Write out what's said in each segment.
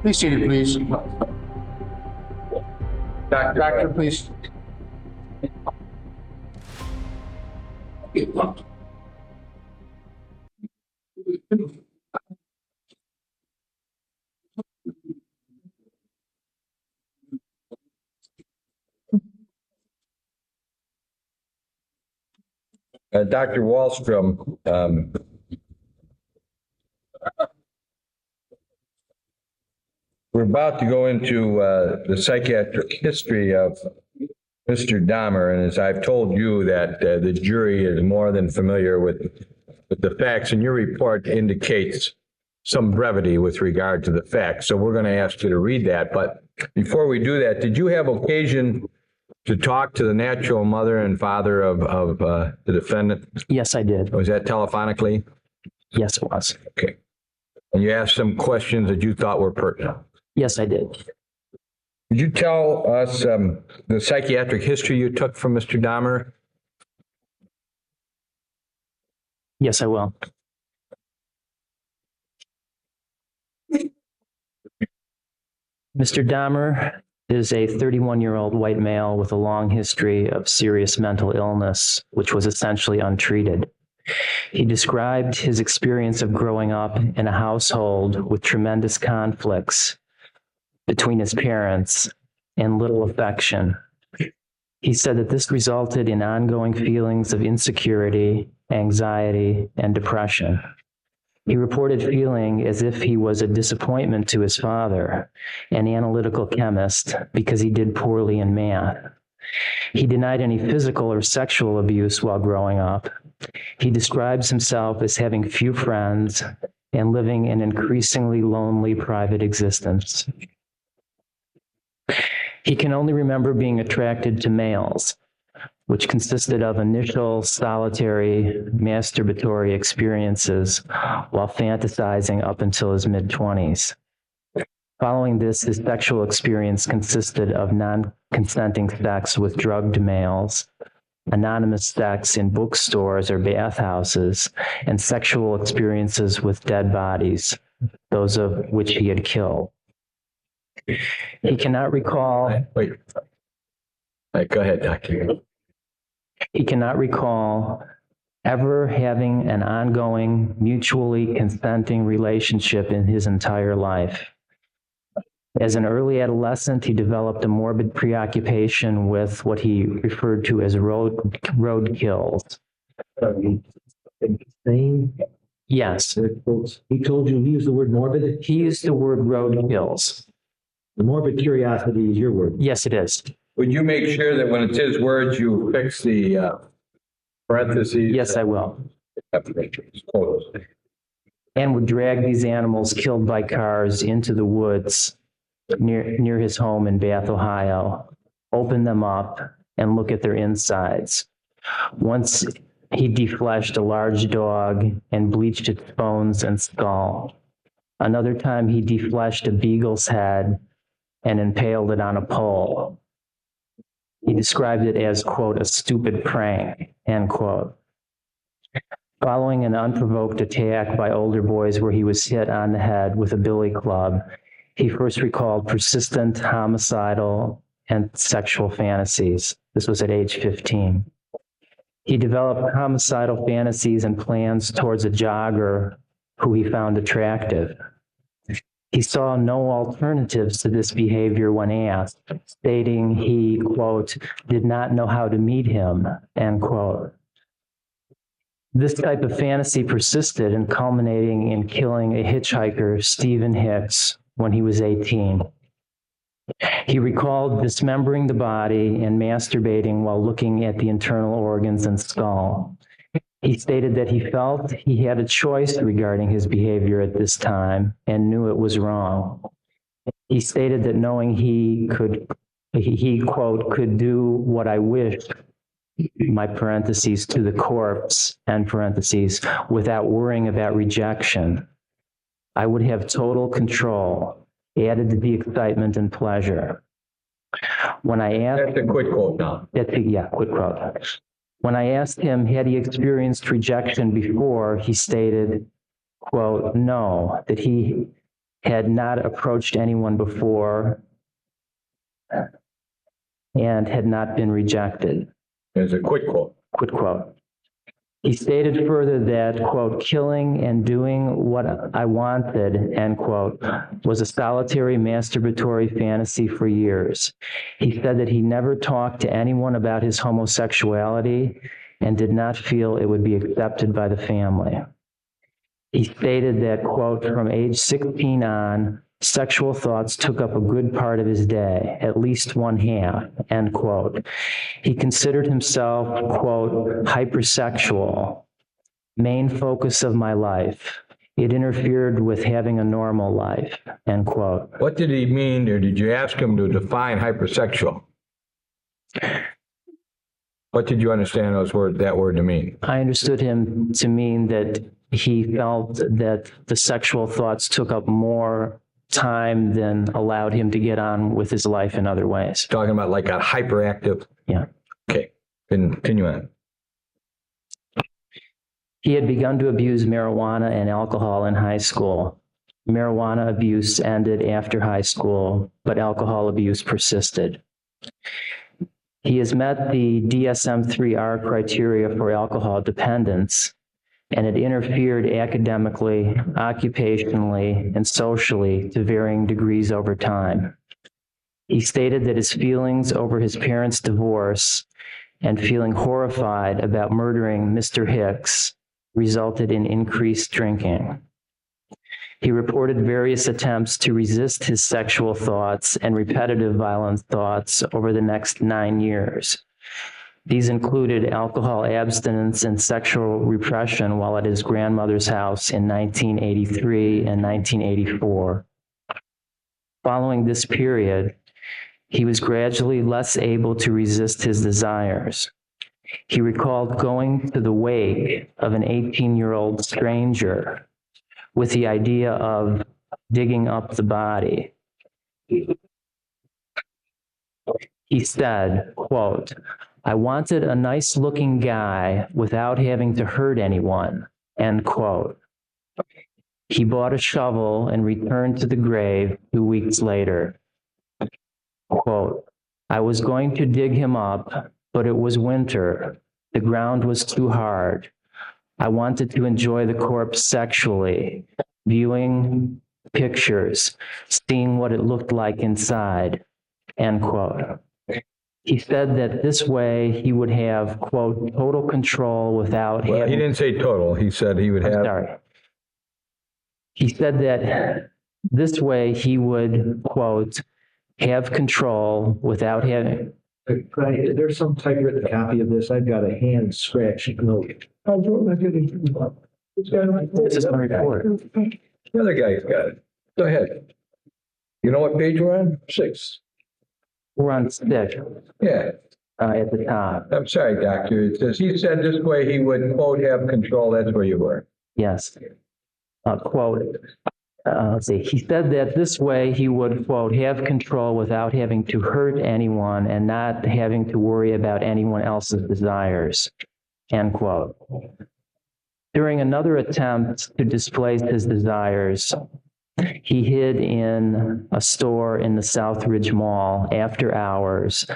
Be seated, please. Doctor, please. Dr. Wahlstrom, we're about to go into the psychiatric history of Mr. Dahmer, and as I've told you that the jury is more than familiar with the facts, and your report indicates some brevity with regard to the facts. So we're going to ask you to read that. But before we do that, did you have occasion to talk to the natural mother and father of the defendant? Yes, I did. Was that telephonically? Yes, it was. Okay. And you asked some questions that you thought were pertinent? Yes, I did. Could you tell us the psychiatric history you took from Mr. Dahmer? Yes, I will. Mr. Dahmer is a 31-year-old white male with a long history of serious mental illness, which was essentially untreated. He described his experience of growing up in a household with tremendous conflicts between his parents and little affection. He said that this resulted in ongoing feelings of insecurity, anxiety, and depression. He reported feeling as if he was a disappointment to his father, an analytical chemist, because he did poorly in math. He denied any physical or sexual abuse while growing up. He describes himself as having few friends and living an increasingly lonely private existence. He can only remember being attracted to males, which consisted of initial solitary masturbatory experiences while fantasizing up until his mid-20s. Following this, his sexual experience consisted of non-consenting sex with drugged males, anonymous sex in bookstores or bathhouses, and sexual experiences with dead bodies, those of which he had killed. He cannot recall... Wait. Go ahead, Doctor. He cannot recall ever having an ongoing, mutually consenting relationship in his entire life. As an early adolescent, he developed a morbid preoccupation with what he referred to as road kills. Sane? Yes. He told you he used the word morbid? He used the word road kills. The morbid curiosity is your word. Yes, it is. Would you make sure that when it's his words, you fix the parentheses? Yes, I will. Quotes. And would drag these animals killed by cars into the woods near his home in Bath, Ohio, open them up, and look at their insides. Once he defleshed a large dog and bleached its bones and skull. Another time he defleshed a beagle's head and impaled it on a pole. He described it as, quote, a stupid prank, end quote. Following an unprovoked attack by older boys where he was hit on the head with a billy club, he first recalled persistent homicidal and sexual fantasies. This was at age 15. He developed homicidal fantasies and plans towards a jogger who he found attractive. He saw no alternatives to this behavior when asked, stating he, quote, did not know how to meet him, end quote. This type of fantasy persisted and culminating in killing a hitchhiker, Stephen Hicks, when he was 18. He recalled dismembering the body and masturbating while looking at the internal organs and skull. He stated that he felt he had a choice regarding his behavior at this time and knew it was wrong. He stated that knowing he quote, could do what I wished, my parentheses, to the corpse, end parentheses, without worrying about rejection, I would have total control, added to the excitement and pleasure. When I asked... That's a quick quote now. Quick quote. When I asked him, had he experienced rejection before, he stated, quote, no, that he had not approached anyone before, and had not been rejected. There's a quick quote. Quote, quote. He stated further that, quote, killing and doing what I wanted, end quote, was a solitary masturbatory fantasy for years. He said that he never talked to anyone about his homosexuality and did not feel it would be accepted by the family. He stated that, quote, from age 16 on, sexual thoughts took up a good part of his day, at least one half, end quote. He considered himself, quote, hypersexual, main focus of my life. It interfered with having a normal life, end quote. What did he mean, or did you ask him to define hypersexual? What did you understand that word to mean? I understood him to mean that he felt that the sexual thoughts took up more time than allowed him to get on with his life in other ways. Talking about like a hyperactive? Yeah. Okay, continue on. He had begun to abuse marijuana and alcohol in high school. Marijuana abuse ended after high school, but alcohol abuse persisted. He has met the DSM-3R criteria for alcohol dependence, and it interfered academically, occupationally, and socially to varying degrees over time. He stated that his feelings over his parents' divorce and feeling horrified about murdering Mr. Hicks resulted in increased drinking. He reported various attempts to resist his sexual thoughts and repetitive violent thoughts over the next 9 years. These included alcohol abstinence and sexual repression while at his grandmother's house in 1983 and 1984. Following this period, he was gradually less able to resist his desires. He recalled going to the wake of an 18-year-old stranger with the idea of digging up the body. He said, quote, I wanted a nice-looking guy without having to hurt anyone, end quote. He bought a shovel and returned to the grave 2 weeks later. Quote, I was going to dig him up, but it was winter. The ground was too hard. I wanted to enjoy the corpse sexually, viewing pictures, seeing what it looked like inside, end quote. He said that this way he would have, quote, total control without Well, having... he didn't say total. He said he would have... Sorry. He said that this way he would, quote, have control without having... Is there some typewritten copy of this? I've got a hand scratched note. This is my report. The other guy's got it. Go ahead. You know what page we're on? 6. We're on 6 Yeah. at the top. I'm sorry, doctor. It says he said this way he would, quote, have control. That's where you were. Yes. Quote, let's see. He said that this way he would, quote, have control without having to hurt anyone and not having to worry about anyone else's desires, end quote. During another attempt to displace his desires, he hid in a store in the Southridge Mall after hours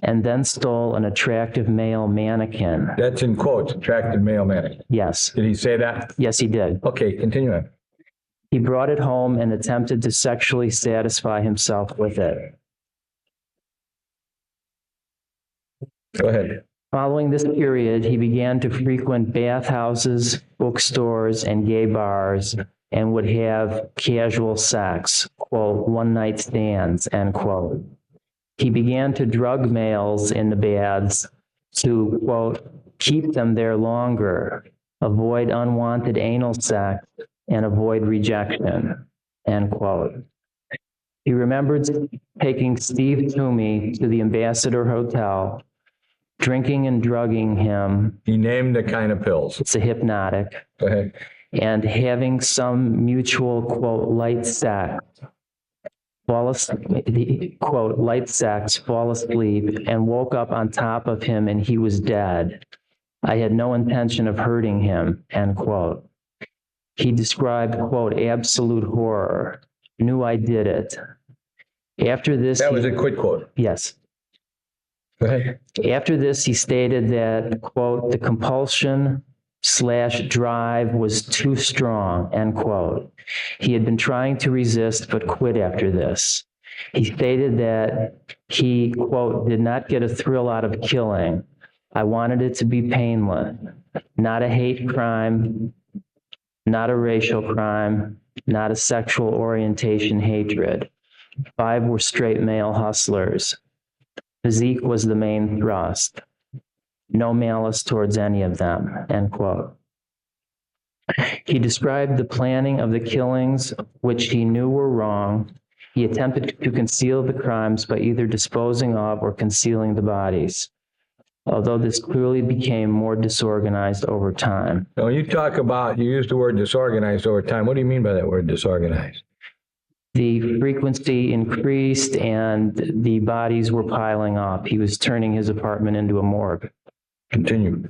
and then stole an attractive male mannequin. That's in quotes, attractive male mannequin. Yes. Did he say that? Yes, he did. Okay, continue on. He brought it home and attempted to sexually satisfy himself with it. Go ahead. Following this period, he began to frequent bathhouses, bookstores, and gay bars, and would have casual sex, quote, one-night stands, end quote. He began to drug males in the baths to, quote, keep them there longer, avoid unwanted anal sex, and avoid rejection, end quote. He remembered taking Steve Toomey to the Ambassador Hotel, drinking and drugging him. He named the kind of pills. It's a hypnotic. Go ahead. And having some mutual, quote, light sex, fall asleep, quote, light sex, fall asleep, and woke up on top of him and he was dead. I had no intention of hurting him, end quote. He described, quote, absolute horror. knew I did it. After this, That was a quick quote. yes. Go ahead. After this, he stated that, quote, the compulsion/drive was too strong, end quote. He had been trying to resist, but quit after this. He stated that he, quote, did not get a thrill out of killing. I wanted it to be painless, not a hate crime, not a racial crime, not a sexual orientation hatred. 5 were straight male hustlers. Physique was the main thrust. No malice towards any of them, end quote. He described the planning of the killings, which he knew were wrong. He attempted to conceal the crimes by either disposing of or concealing the bodies, although this clearly became more disorganized over time. Now, when you talk about, you use the word disorganized over time. What do you mean by that word disorganized? The frequency increased and the bodies were piling up. He was turning his apartment into a morgue. Continue.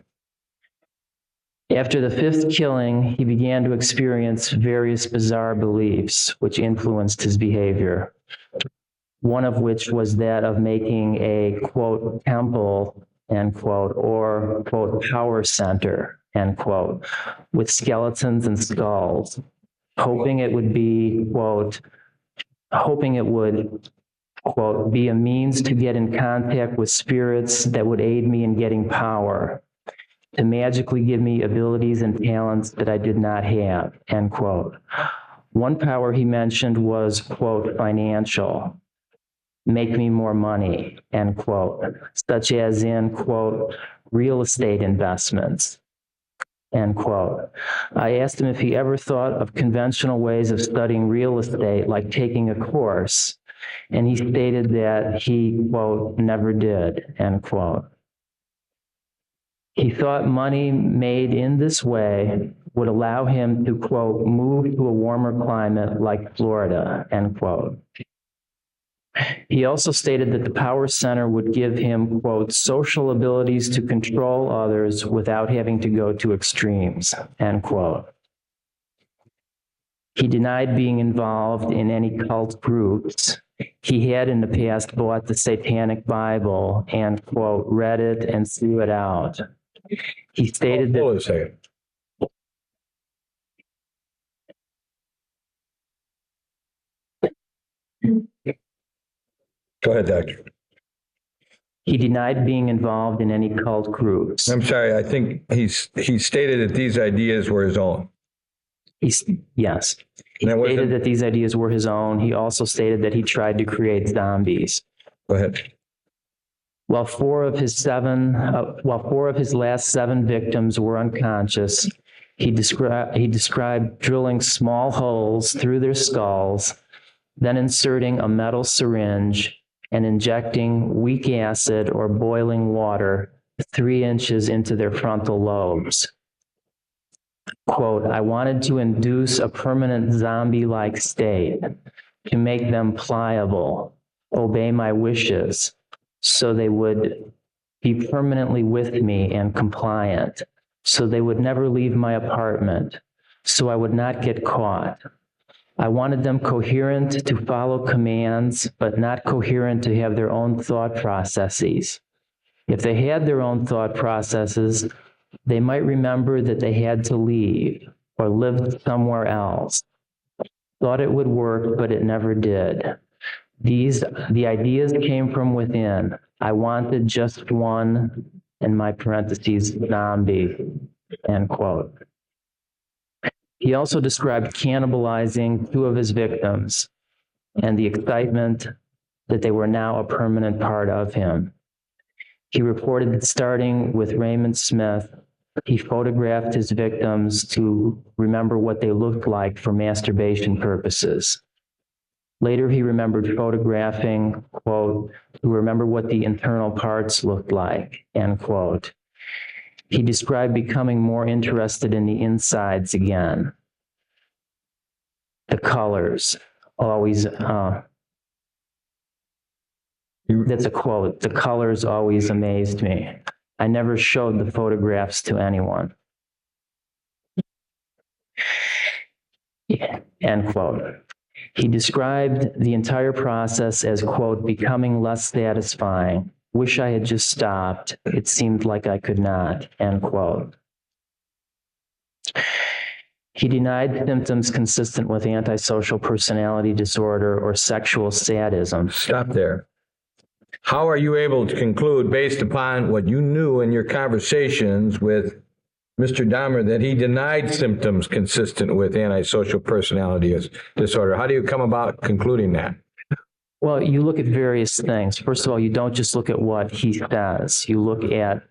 After the 5th killing, he began to experience various bizarre beliefs which influenced his behavior. One of which was that of making a, quote, temple, end quote, or, quote, power center, end quote, with skeletons and skulls, hoping it would, quote, be a means to get in contact with spirits that would aid me in getting power, to magically give me abilities and talents that I did not have, end quote. One power he mentioned was, quote, financial, make me more money, end quote, such as in, quote, real estate investments, end quote. I asked him if he ever thought of conventional ways of studying real estate, like taking a course, and he stated that he, quote, never did, end quote. He thought money made in this way would allow him to, quote, move to a warmer climate like Florida, end quote. He also stated that the power center would give him, quote, social abilities to control others without having to go to extremes, end quote. He denied being involved in any cult groups. He had in the past bought the Satanic Bible and, quote, read it and threw it out. He stated that... Hold on a second. Go ahead, Doctor. He denied being involved in any cult groups. I'm sorry, I think he stated that these ideas were his own. Yes. He That wasn't- stated that these ideas were his own. He also stated that he tried to create zombies. Go ahead. While four of his last 7 victims were unconscious, he described drilling small holes through their skulls, then inserting a metal syringe and injecting weak acid or boiling water 3 inches into their frontal lobes. Quote, I wanted to induce a permanent zombie-like state, to make them pliable, obey my wishes, so they would be permanently with me and compliant, so they would never leave my apartment, so I would not get caught. I wanted them coherent to follow commands, but not coherent to have their own thought processes. If they had their own thought processes, they might remember that they had to leave or live somewhere else. Thought it would work, but it never did. The ideas came from within. I wanted just one, in my parentheses, zombie, end quote. He also described cannibalizing 2 of his victims and the excitement that they were now a permanent part of him. He reported that starting with Raymond Smith, he photographed his victims to remember what they looked like for masturbation purposes. Later, he remembered photographing, quote, to remember what the internal parts looked like, end quote. He described becoming more interested in the insides again. The colors always, that's a quote, the colors always amazed me. I never showed the photographs to anyone. Yeah, end quote. He described the entire process as, quote, becoming less satisfying. Wish I had just stopped. It seemed like I could not, end quote. He denied symptoms consistent with antisocial personality disorder or sexual sadism. Stop there. How are you able to conclude, based upon what you knew in your conversations with Mr. Dahmer, that he denied symptoms consistent with antisocial personality disorder? How do you come about concluding that? Well, you look at various things. First of all, you don't just look at what he says. You look at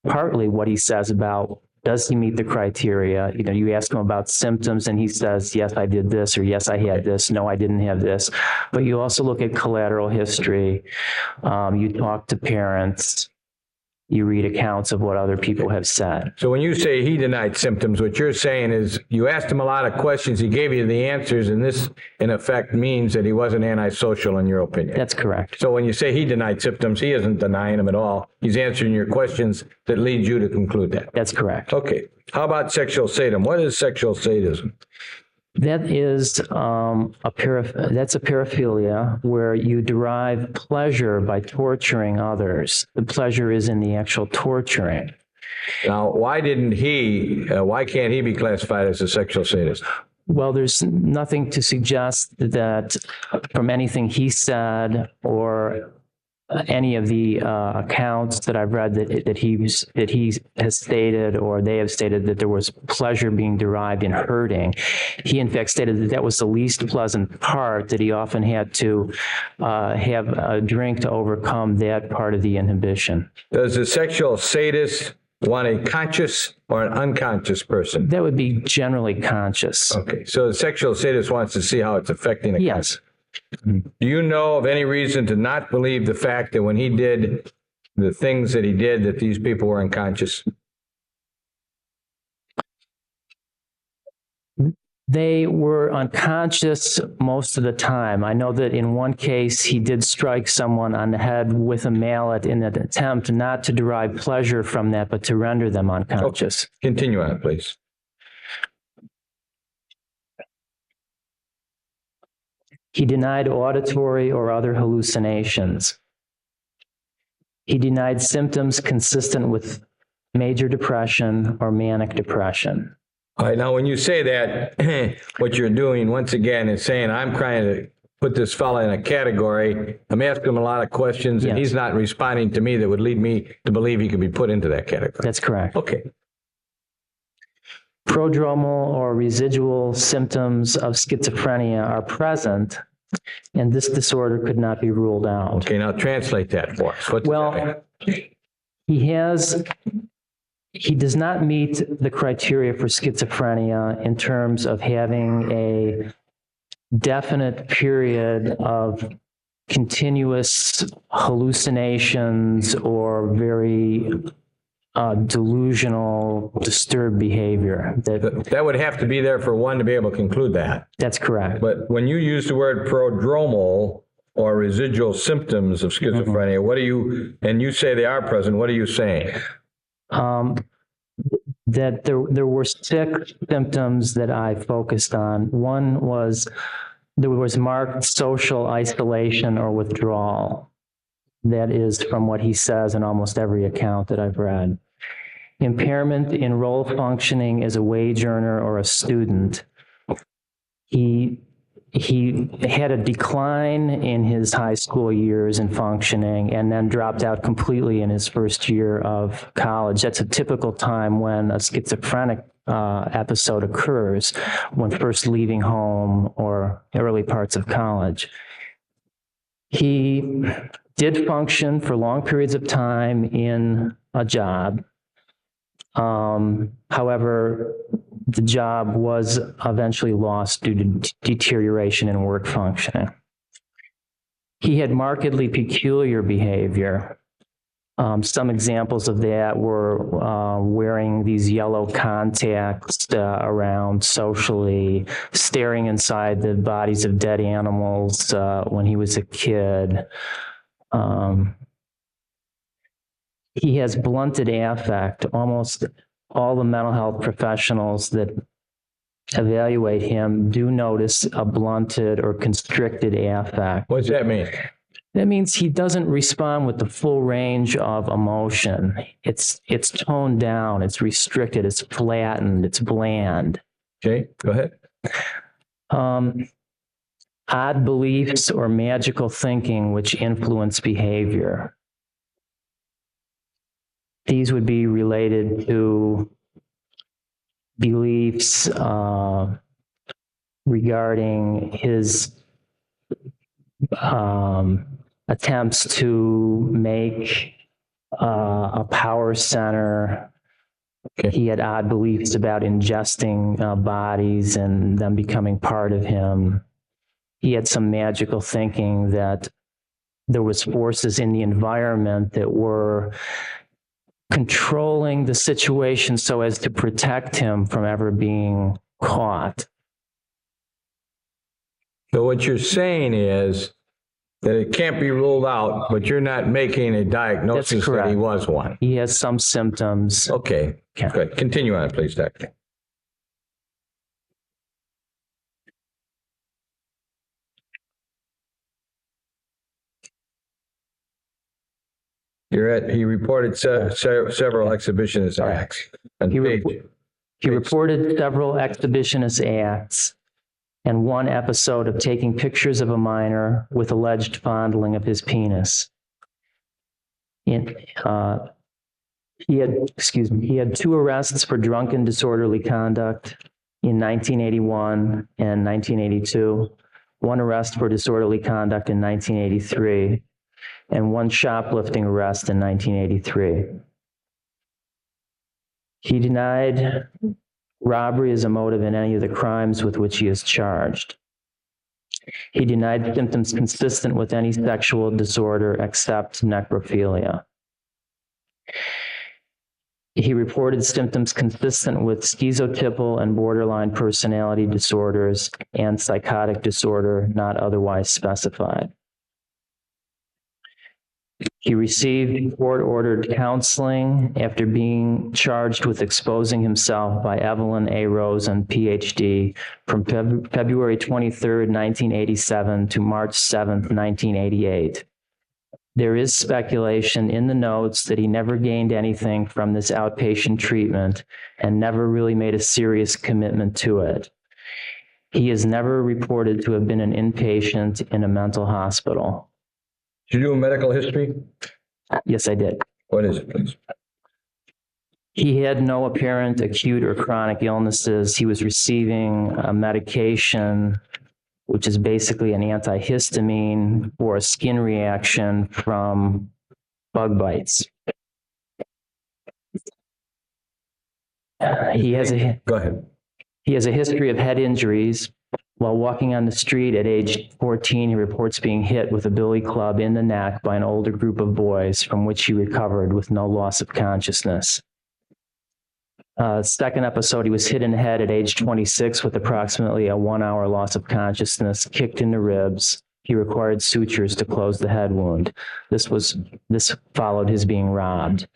partly what he says about, does he meet the criteria? You know, you ask him about symptoms and he says, yes, I did this, or yes, I had this. No, I didn't have this. But you also look at collateral history. You talk to parents. You read accounts of what other people have said. So when you say he denied symptoms, what you're saying is you asked him a lot of questions, he gave you the answers, and this, in effect, means that he wasn't antisocial in your opinion. That's correct. So when you say he denied symptoms, he isn't denying them at all. He's answering your questions that lead you to conclude that. That's correct. Okay. How about sexual sadism? What is sexual sadism? That is that's a paraphilia where you derive pleasure by torturing others. The pleasure is in the actual torturing. Now, why can't he be classified as a sexual sadist? Well, there's nothing to suggest that from anything he said or any of the accounts that I've read that he has stated, or they have stated, that there was pleasure being derived in hurting. He in fact stated that that was the least pleasant part, that he often had to have a drink to overcome that part of the inhibition. Does a sexual sadist want a conscious or an unconscious person? That would be generally conscious. Okay, so the sexual sadist wants to see how it's affecting the Yes. Do you know of any reason to not believe the fact that when he did the things that he did, that these people were unconscious? They were unconscious most of the time. I know that in one case, he did strike someone on the head with a mallet in an attempt not to derive pleasure from that, but to render them unconscious. Okay. Continue on, please. He denied auditory or other hallucinations. He denied symptoms consistent with major depression or manic depression. All right, now when you say that, what you're doing, once again, is saying, I'm trying to put this fella in a category. I'm asking him a lot of questions, and Yes. he's not responding to me that would lead me to believe he could be put into that category. That's correct. Okay. Prodromal or residual symptoms of schizophrenia are present, and this disorder could not be ruled out. Okay, now translate that for us. What does that mean? He does not meet the criteria for schizophrenia in terms of having a definite period of continuous hallucinations or very delusional, disturbed behavior. That would have to be there for one to be able to conclude that. That's correct. But when you use the word prodromal or residual symptoms of schizophrenia, what are you, and you say they are present, what are you saying? That there were 6 symptoms that I focused on. One was there was marked social isolation or withdrawal. That is from what he says in almost every account that I've read. Impairment in role functioning as a wage earner or a student. He had a decline in his high school years in functioning and then dropped out completely in his first year of college. That's a typical time when a schizophrenic episode occurs, when first leaving home or early parts of college. He did function for long periods of time in a job. However, the job was eventually lost due to deterioration in work functioning. He had markedly peculiar behavior. Some examples of that were wearing these yellow contacts around socially, staring inside the bodies of dead animals when he was a kid. He has blunted affect. Almost all the mental health professionals that evaluate him do notice a blunted or constricted affect. What does that mean? That means he doesn't respond with the full range of emotion. It's toned down, it's restricted, it's flattened, it's bland. Okay, go ahead. Odd beliefs or magical thinking which influence behavior. These would be related to beliefs regarding his attempts to make a power center. Okay. He had odd beliefs about ingesting bodies and them becoming part of him. He had some magical thinking that there was forces in the environment that were controlling the situation so as to protect him from ever being caught. So what you're saying is that it can't be ruled out, but you're not making a diagnosis That's that he correct. was one. He has some symptoms. Okay, Okay. good. Continue on, please, Doctor. He reported several exhibitionist acts. On He page- reported several exhibitionist acts and one episode of taking pictures of a minor with alleged fondling of his penis. He had 2 arrests for drunken disorderly conduct in 1981 and 1982, 1 arrest for disorderly conduct in 1983, and 1 shoplifting arrest in 1983. He denied robbery as a motive in any of the crimes with which he is charged. He denied symptoms consistent with any sexual disorder except necrophilia. He reported symptoms consistent with schizotypal and borderline personality disorders and psychotic disorder not otherwise specified. He received court-ordered counseling after being charged with exposing himself by Evelyn A. Rosen, Ph.D., from February 23, 1987 to March 7, 1988. There is speculation in the notes that he never gained anything from this outpatient treatment and never really made a serious commitment to it. He is never reported to have been an inpatient in a mental hospital. Did you do a medical history? Yes, I did. What is it, please? He had no apparent acute or chronic illnesses. He was receiving a medication, which is basically an antihistamine for a skin reaction from bug bites. He has Go ahead. a history of head injuries. While walking on the street at age 14, he reports being hit with a billy club in the neck by an older group of boys, from which he recovered with no loss of consciousness. Second episode, he was hit in the head at age 26 with approximately a 1-hour loss of consciousness, kicked in the ribs. He required sutures to close the head wound. This followed his being robbed.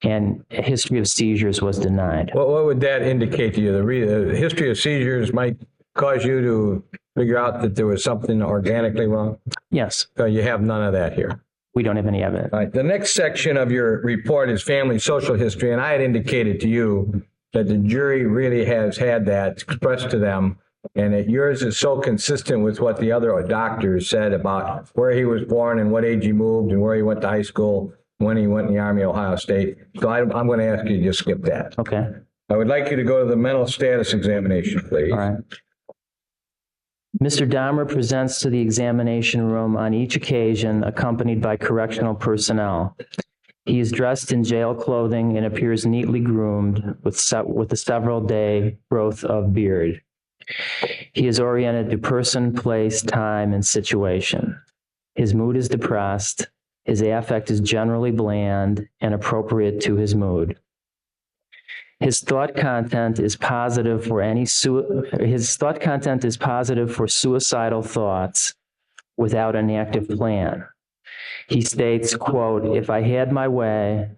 And a history of seizures was denied. What would that indicate to you? The history of seizures might cause you to figure out that there was something organically wrong? Yes, So you have none of that here. we don't have any evidence. All right. The next section of your report is family social history, and I had indicated to you that the jury really has had that expressed to them, and that yours is so consistent with what the other doctors said about where he was born and what age he moved and where he went to high school, when he went in the Army of Ohio State. So I'm going to ask you to just skip that. Okay, I would like you to go to the mental status examination, please. all right. Mr. Dahmer presents to the examination room on each occasion accompanied by correctional personnel. He is dressed in jail clothing and appears neatly groomed with a several-day growth of beard. He is oriented to person, place, time, and situation. His mood is depressed. His affect is generally bland and appropriate to his mood. His thought content is positive for suicidal thoughts without an active plan. He states, quote, "If I had my way,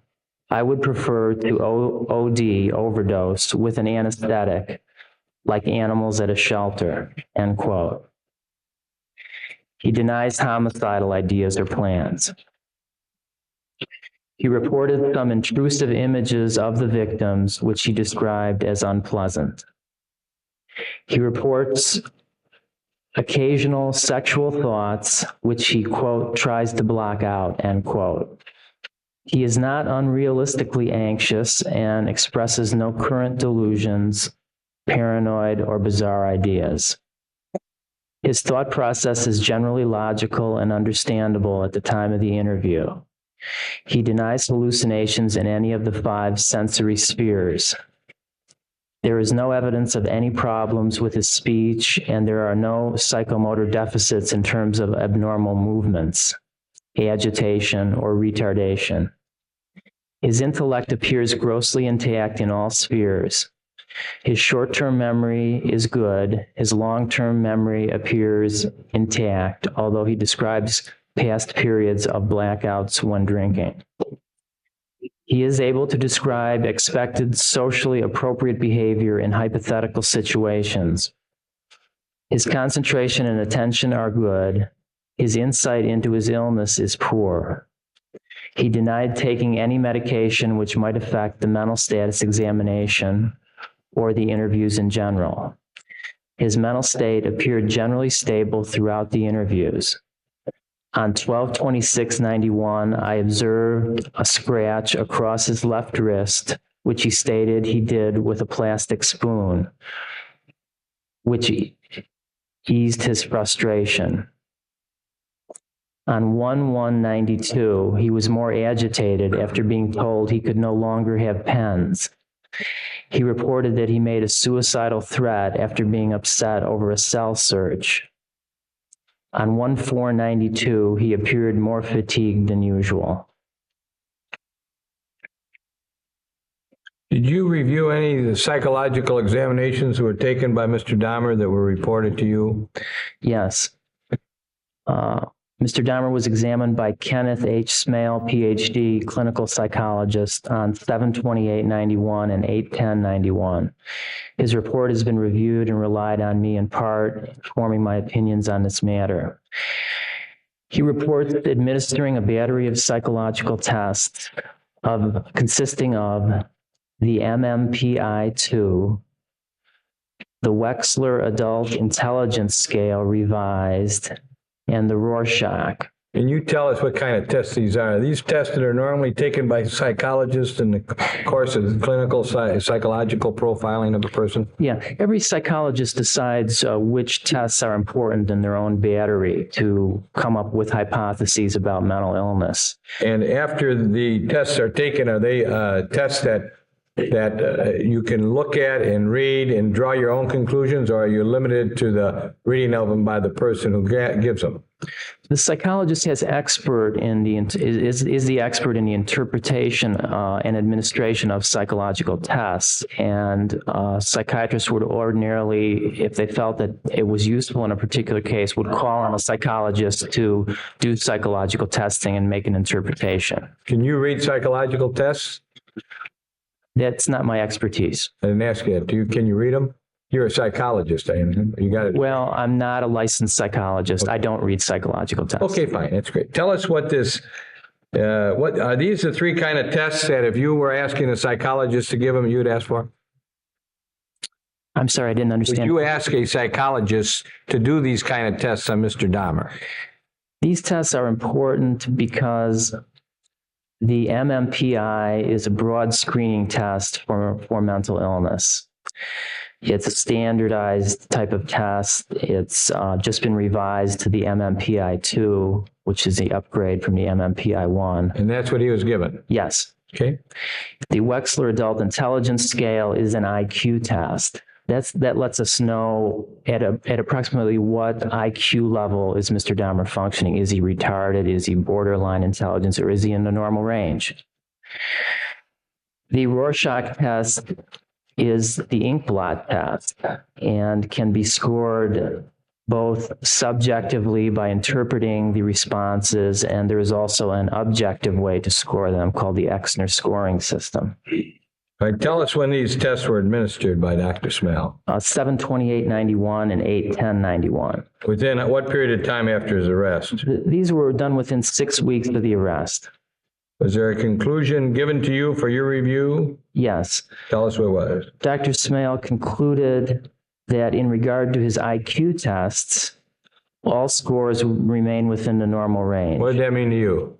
I would prefer to OD, overdose, with an anesthetic like animals at a shelter, end quote. He denies homicidal ideas or plans. He reported some intrusive images of the victims, which he described as unpleasant. He reports occasional sexual thoughts, which he, quote, tries to block out, end quote. He is not unrealistically anxious and expresses no current delusions, paranoid, or bizarre ideas. His thought process is generally logical and understandable at the time of the interview. He denies hallucinations in any of the 5 sensory spheres. There is no evidence of any problems with his speech, and there are no psychomotor deficits in terms of abnormal movements, agitation, or retardation. His intellect appears grossly intact in all spheres. His short-term memory is good. His long-term memory appears intact, although he describes past periods of blackouts when drinking. He is able to describe expected socially appropriate behavior in hypothetical situations. His concentration and attention are good. His insight into his illness is poor. He denied taking any medication which might affect the mental status examination or the interviews in general. His mental state appeared generally stable throughout the interviews. On 12/26/91, I observed a scratch across his left wrist, which he stated he did with a plastic spoon, which eased his frustration. On 1/1/92, he was more agitated after being told he could no longer have pens. He reported that he made a suicidal threat after being upset over a cell search. On 1/4/92, he appeared more fatigued than usual. Did you review any of the psychological examinations that were taken by Mr. Dahmer that were reported to you? Yes. Mr. Dahmer was examined by Kenneth H. Smale, PhD, clinical psychologist, on 7/28/91 and 8/10/91. His report has been reviewed and relied on me in part, forming my opinions on this matter. He reports administering a battery of psychological tests consisting of the MMPI-2, the Wechsler Adult Intelligence Scale revised, and the Rorschach. Can you tell us what kind of tests these are? Are these tests that are normally taken by psychologists in the course of clinical psychological profiling of a person? Yeah, every psychologist decides which tests are important in their own battery to come up with hypotheses about mental illness. And after the tests are taken, are they tests that you can look at and read and draw your own conclusions, or are you limited to the reading of them by the person who gives them? The psychologist is the expert in the interpretation and administration of psychological tests, and psychiatrists would ordinarily, if they felt that it was useful in a particular case, would call on a psychologist to do psychological testing and make an interpretation. Can you read psychological tests? That's not my expertise. I didn't ask you that. Can you read them? You're a psychologist, you got it. Well, I'm not a licensed psychologist. Okay. I don't read psychological tests. Okay, fine. That's great. Tell us what this, what are these the 3 kind of tests that if you were asking a psychologist to give them, you'd ask for? I'm sorry, I didn't understand. Would you ask a psychologist to do these kind of tests on Mr. Dahmer? These tests are important because the MMPI is a broad screening test for mental illness. It's a standardized type of test. It's just been revised to the MMPI-2, which is the upgrade from the MMPI-1. And that's what he was given? Yes. Okay. The Wechsler Adult Intelligence Scale is an IQ test. That lets us know at approximately what IQ level is Mr. Dahmer functioning. Is he retarded? Is he borderline intelligence? Or is he in the normal range? The Rorschach test is the ink blot test and can be scored both subjectively by interpreting the responses, and there is also an objective way to score them called the Exner scoring system. All right, tell us when these tests were administered by Dr. Smell. 7/28/91 and 8/10/91. Within what period of time after his arrest? These were done within 6 weeks of the arrest. Was there a conclusion given to you for your review? Yes. Tell us what it was. Dr. Smale concluded that in regard to his IQ tests, all scores remain within the normal range. What did that mean to you?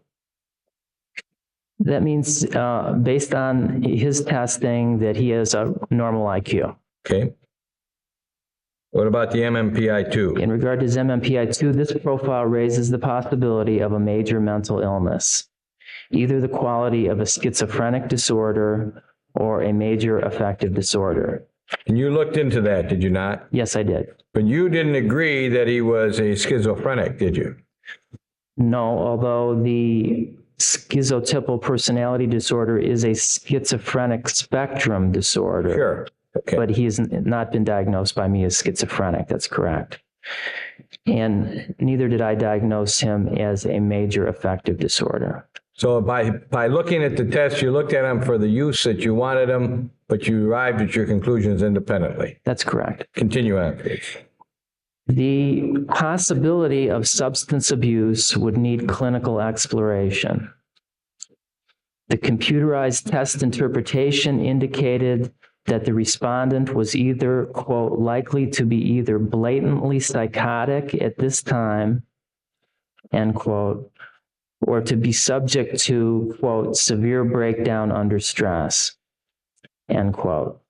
That means, based on his testing, that he has a normal IQ. Okay. What about the MMPI-2? In regard to his MMPI-2, this profile raises the possibility of a major mental illness, either the quality of a schizophrenic disorder or a major affective disorder. And you looked into that, did you not? Yes, I did. But you didn't agree that he was a schizophrenic, did you? No, although the schizotypal personality disorder is a schizophrenic spectrum disorder. Sure. Okay. But he has not been diagnosed by me as schizophrenic. That's correct. And neither did I diagnose him as a major affective disorder. So by looking at the test, you looked at them for the use that you wanted them, but you arrived at your conclusions independently. That's correct. Continue on, please. The possibility of substance abuse would need clinical exploration. The computerized test interpretation indicated that the respondent was either, quote, likely to be either blatantly psychotic at this time, end quote, or to be subject to, quote, severe breakdown under stress, end quote.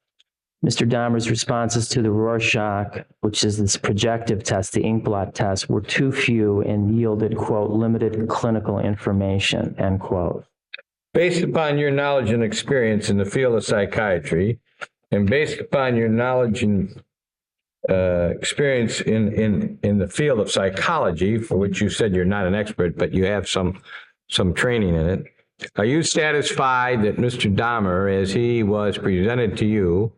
Mr. Dahmer's responses to the Rorschach, which is this projective test, the inkblot test, were too few and yielded, quote, limited clinical information, end quote. Based upon your knowledge and experience in the field of psychiatry, and based upon your knowledge and experience in the field of psychology, for which you said you're not an expert, but you have some training in it, are you satisfied that Mr. Dahmer, as he was presented to you,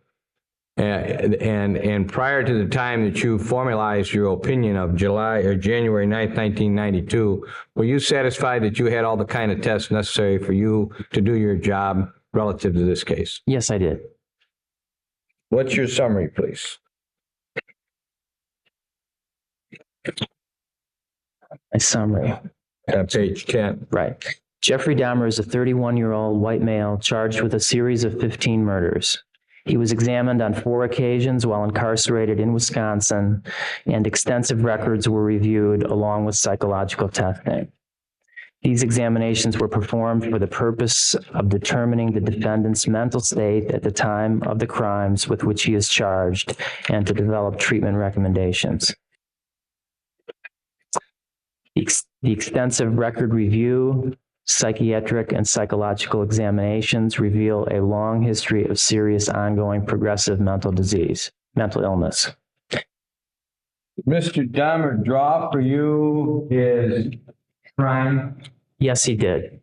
and prior to the time that you formalized your opinion of January 9th, 1992, were you satisfied that you had all the kind of tests necessary for you to do your job relative to this case? Yes, I did. What's your summary, please? My summary. Page 10. Right. Jeffrey Dahmer is a 31-year-old white male charged with a series of 15 murders. He was examined on 4 occasions while incarcerated in Wisconsin, and extensive records were reviewed along with psychological testing. These examinations were performed for the purpose of determining the defendant's mental state at the time of the crimes with which he is charged and to develop treatment recommendations. The extensive record review, psychiatric and psychological examinations reveal a long history of serious ongoing progressive mental illness. Mr. Dahmer draw for you his crime? Yes, he did.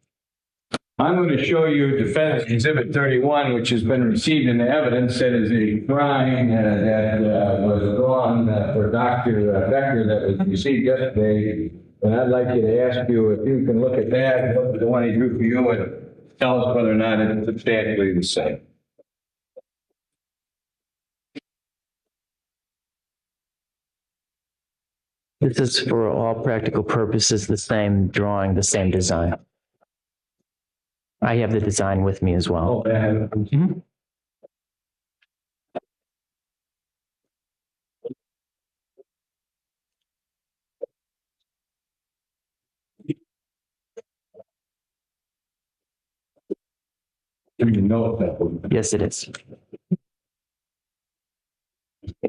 I'm going to show you Defense Exhibit 31, which has been received in the evidence. That is a crime that was drawn for Dr. Becker that was received yesterday. And I'd like you to ask you if you can look at that, the one he drew for you, and tell us whether or not it's substantially the same. This is for all practical purposes the same drawing, the same design. I have the design with me as well. Mhm. You know that. Yes, it is. You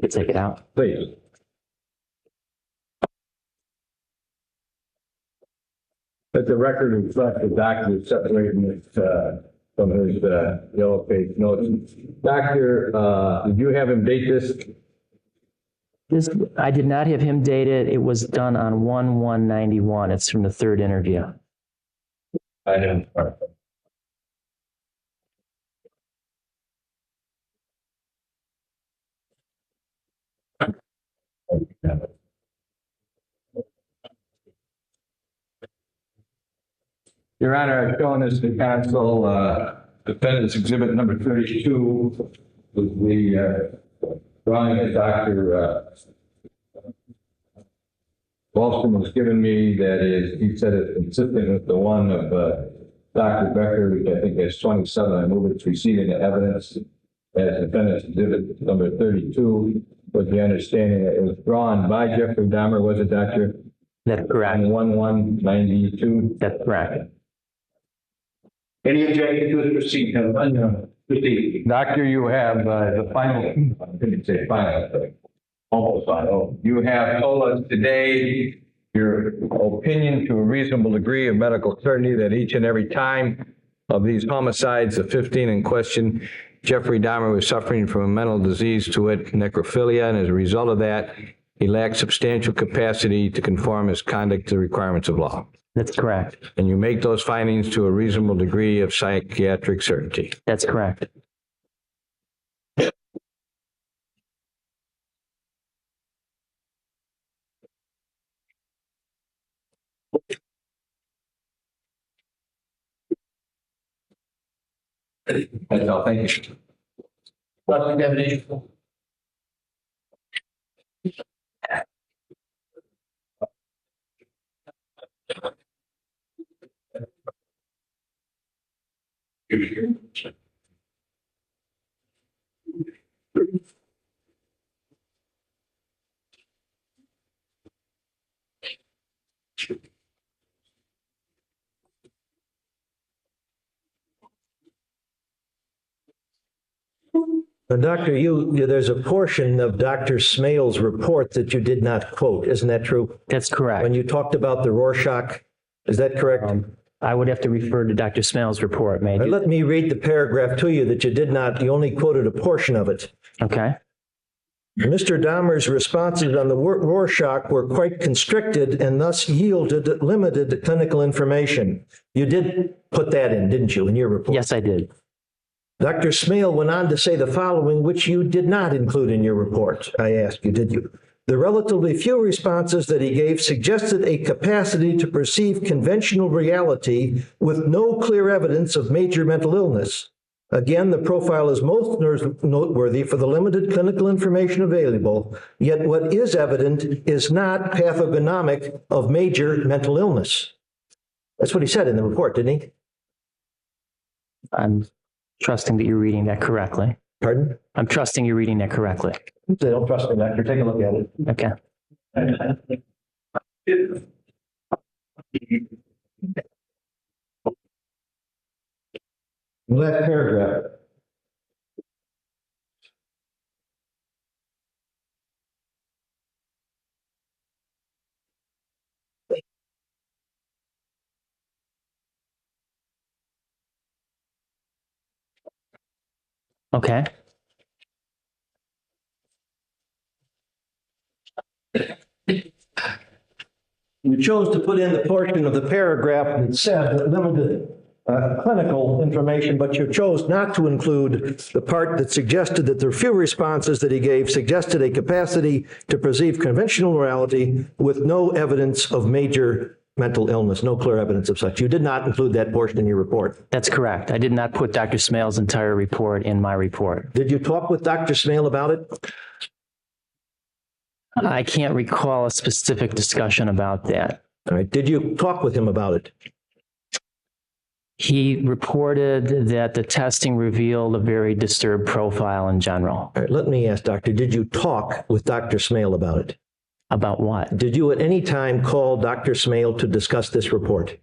can take it out. Please. Let the record reflect the doctor separating it from his yellow page notes. Doctor, did you have him date this? I did not have him date it. It was done on 1/1/91. It's from the 3rd interview. I didn't. Your Honor, I've shown this to counsel defendant's exhibit number 32 was the drawing that Dr. Wahlstrom was giving me that is, he said it's consistent with the one of Dr. Becker, which I think is 27. I move it's receiving the evidence as defendant's exhibit number 32 with the understanding that it was drawn by Jeffrey Dahmer, was it, Dr.? That's correct. 1192? That's correct. Any objection to the procedure? Proceed. Doctor, you have the final, I didn't say final, but almost final. You have told us today your opinion to a reasonable degree of medical certainty that each and every time of these homicides, the 15 in question, Jeffrey Dahmer was suffering from a mental disease, to wit, necrophilia, and as a result of that, he lacked substantial capacity to conform his conduct to the requirements of law. That's correct. And you make those findings to a reasonable degree of psychiatric certainty. That's correct. That's all. Thank you. Doctor, there's a portion of Dr. Smale's report that you did not quote. Isn't that true? That's correct. When you talked about the Rorschach, is that correct? I would have to refer to Dr. Smale's report, may I do? Let me read the paragraph to you that you did not, you only quoted a portion of it. Okay. Mr. Dahmer's responses on the Rorschach were quite constricted and thus yielded limited clinical information. You did put that in, didn't you, in your report? Yes, I did. Dr. Smale went on to say the following, which you did not include in your report. I asked you, did you? The relatively few responses that he gave suggested a capacity to perceive conventional reality with no clear evidence of major mental illness. Again, the profile is most noteworthy for the limited clinical information available, yet what is evident is not pathognomic of major mental illness. That's what he said in the report, didn't he? I'm trusting that you're reading that correctly. Pardon? I'm trusting you're reading that correctly. They don't trust me, doctor. Take a look at it. Okay. Last paragraph. Okay. You chose to put in the portion of the paragraph that said that limited clinical information, but you chose not to include the part that suggested that the few responses that he gave suggested a capacity to perceive conventional morality with no evidence of major mental illness, no clear evidence of such. You did not include that portion in your report. That's correct. I did not put Dr. Smale's entire report in my report. Did you talk with Dr. Smale about it? I can't recall a specific discussion about that. All right. Did you talk with him about it? He reported that the testing revealed a very disturbed profile in general. All right. Let me ask, doctor, did you talk with Dr. Smale about it? About what? Did you at any time call Dr. Smale to discuss this report?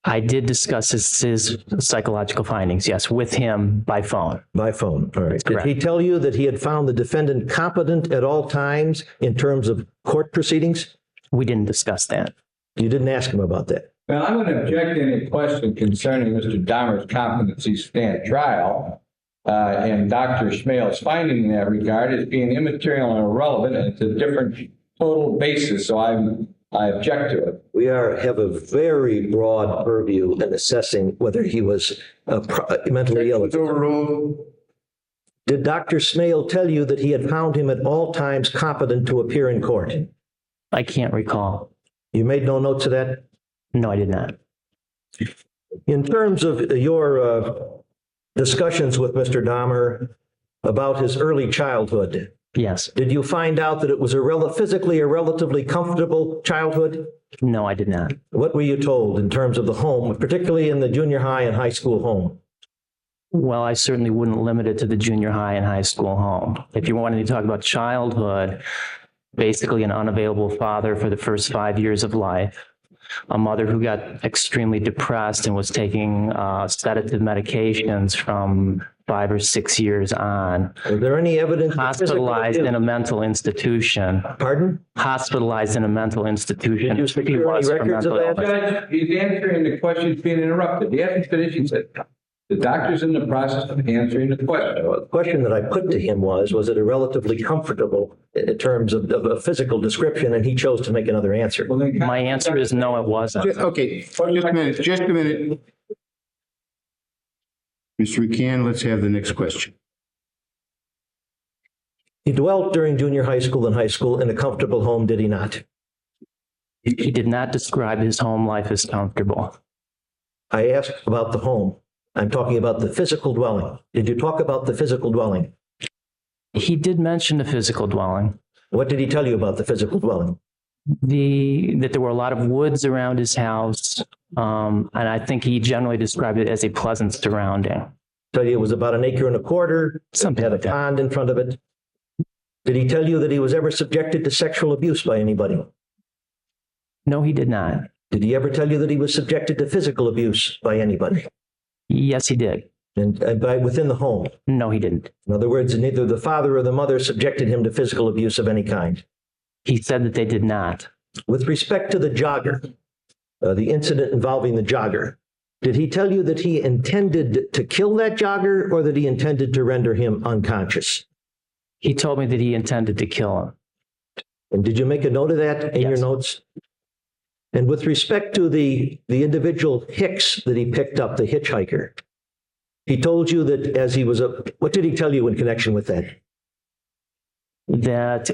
I did discuss his psychological findings, yes, with him by phone. By phone, all right. Did correct. he tell you that he had found the defendant competent at all times in terms of court proceedings? We didn't discuss that. You didn't ask him about that? Well, I'm going to object to any question concerning Mr. Dahmer's competency stand trial and Dr. Smale's finding in that regard as being immaterial and irrelevant, and it's a different total basis, so I object to it. We have a very broad purview in assessing whether he was mentally ill. Did Dr. Smale tell you that he had found him at all times competent to appear in court? I can't recall. You made no notes of that? No, I did not. In terms of your discussions with Mr. Dahmer about his early childhood, Yes. did you find out that it was physically a relatively comfortable childhood? No, I did not. What were you told in terms of the home, particularly in the junior high and high school home? Well, I certainly wouldn't limit it to the junior high and high school home. If you wanted to talk about childhood, basically an unavailable father for the first 5 years of life, a mother who got extremely depressed and was taking sedative medications from 5 or 6 years on. Is there any evidence? Hospitalized in a mental institution. Pardon? Hospitalized in a mental institution. Did you secure any records of that? Judge, he's answering the question, he's being interrupted. He hasn't finished. He said, the doctor's in the process of answering the question. The question that I put to him was it a relatively comfortable in terms of a physical description, and he chose to make another answer. My answer is no, it wasn't. Okay, just a minute. Mr. McCann, let's have the next question. He dwelt during junior high school and high school in a comfortable home, did he not? He did not describe his home life as comfortable. I asked about the home. I'm talking about the physical dwelling. Did you talk about the physical dwelling? He did mention the physical dwelling. What did he tell you about the physical dwelling? That there were a lot of woods around his house, and I think he generally described it as a pleasant surrounding. Tell you it was about 1.25 acres. Something Had a like that. pond in front of it. Did he tell you that he was ever subjected to sexual abuse by anybody? No, he did not. Did he ever tell you that he was subjected to physical abuse by anybody? Yes, he did. And by within the home? No, he didn't. In other words, neither the father or the mother subjected him to physical abuse of any kind. He said that they did not. With respect to the jogger, the incident involving the jogger, did he tell you that he intended to kill that jogger or that he intended to render him unconscious? He told me that he intended to kill him. And did you make a note of that in your Yes. notes? And with respect to the individual Hicks that he picked up, the hitchhiker, he told you that as he was what did he tell you in connection with that? That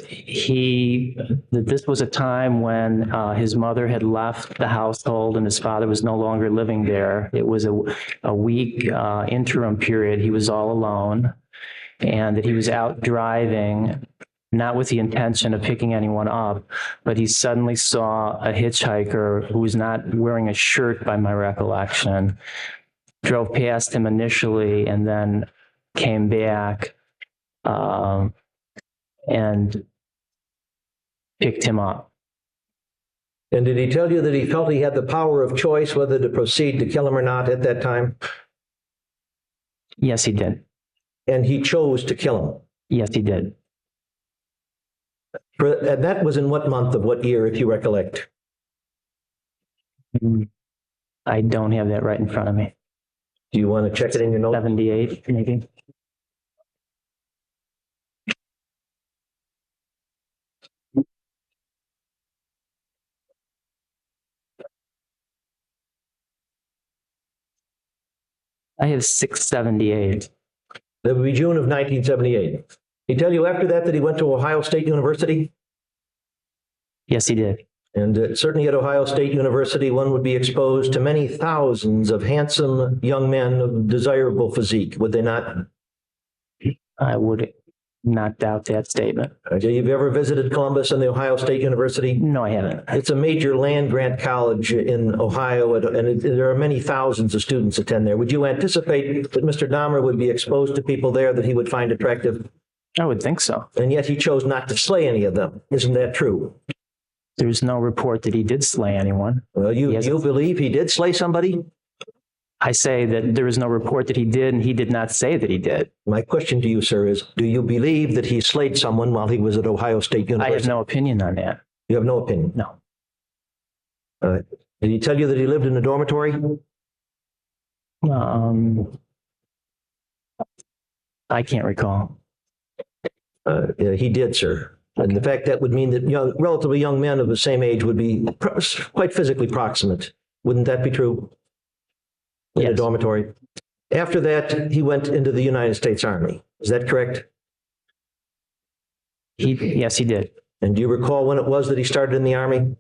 this was a time when his mother had left the household and his father was no longer living there. It was a week interim period. He was all alone, and that he was out driving, not with the intention of picking anyone up, but he suddenly saw a hitchhiker who was not wearing a shirt, by my recollection, drove past him initially and then came back and picked him up. And did he tell you that he felt he had the power of choice whether to proceed to kill him or not at that time? Yes, he did. And he chose to kill him? Yes, he did. And that was in what month of what year, if you recollect? I don't have that right in front of me. Do you want to check it in your notes? 78, maybe. I have 678. That would be June of 1978. He tell you after that he went to Ohio State University? Yes, he did. And certainly at Ohio State University, one would be exposed to many thousands of handsome young men of desirable physique, would they not? I would not doubt that statement. Have you ever visited Columbus and the Ohio State University? No, I haven't. It's a major land-grant college in Ohio, and there are many thousands of students attend there. Would you anticipate that Mr. Dahmer would be exposed to people there that he would find attractive? I would think so. And yet he chose not to slay any of them. Isn't that true? There's no report that he did slay anyone. Well, you believe he did slay somebody? I say that there is no report that he did, and he did not say that he did. My question to you, sir, is do you believe that he slayed someone while he was at Ohio State University? I have no opinion on that. You have no opinion? No. Did he tell you that he lived in a dormitory? I can't recall. Yeah, he did, sir. And the fact that would mean that relatively young men of the same age would be quite physically proximate. Wouldn't that be true? In a Yes. dormitory. After that, he went into the United States Army. Is that correct? Yes, he did. And do you recall when it was that he started in the Army?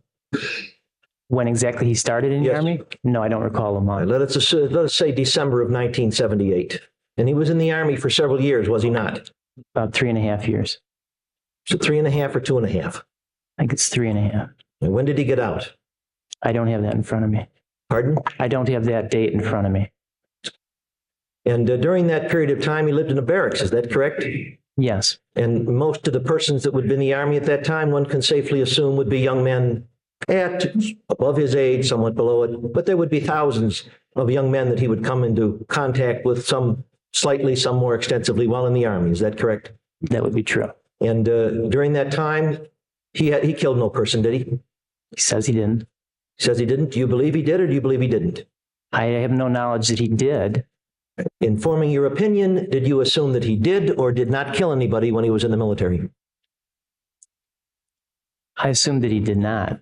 When exactly he started in the Yes. Army? No, I don't recall a month. Let us say December of 1978. And he was in the Army for several years, was he not? About 3.5 years. So 3.5 or 2.5? I think it's 3.5. And when did he get out? I don't have that in front of me. Pardon? I don't have that date in front of me. And during that period of time, he lived in a barracks, is that correct? Yes. And most of the persons that would be in the Army at that time, one can safely assume would be young men at above his age, somewhat below it, but there would be thousands of young men that he would come into contact with, some slightly, some more extensively, while in the Army. Is that correct? That would be true. And during that time, he killed no person, did he? He says he didn't. He says he didn't. Do you believe he did, or do you believe he didn't? I have no knowledge that he did. In forming your opinion, did you assume that he did or did not kill anybody when he was in the military? I assume that he did not.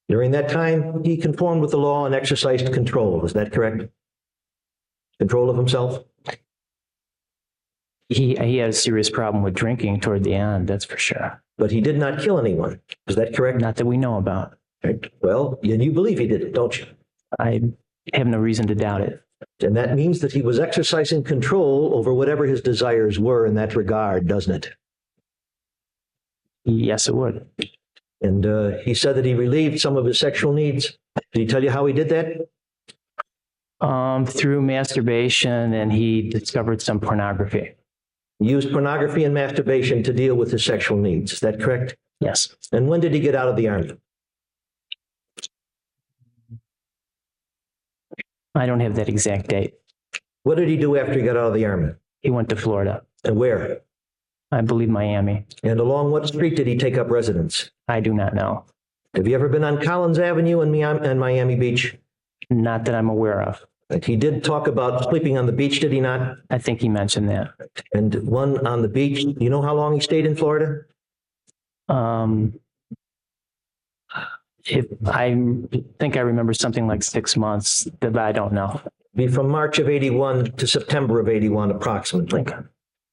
During that time, he conformed with the law and exercised control. Is that correct? Control of himself? He had a serious problem with drinking toward the end, that's for sure. But he did not kill anyone. Is that correct? Not that we know about. Right. Well, and you believe he didn't, don't you? I have no reason to doubt it. And that means that he was exercising control over whatever his desires were in that regard, doesn't it? Yes, it would. And he said that he relieved some of his sexual needs. Did he tell you how he did that? Through masturbation, and he discovered some pornography. He used pornography and masturbation to deal with his sexual needs. Is that correct? Yes. And when did he get out of the Army? I don't have that exact date. What did he do after he got out of the Army? He went to Florida. And where? I believe Miami. And along what street did he take up residence? I do not know. Have you ever been on Collins Avenue in Miami Beach? Not that I'm aware of. He did talk about sleeping on the beach, did he not? I think he mentioned that. And one on the beach. You know how long he stayed in Florida? If I think I remember something like 6 months, but I don't know. Be from March of 81 to September of 81, approximately. Okay.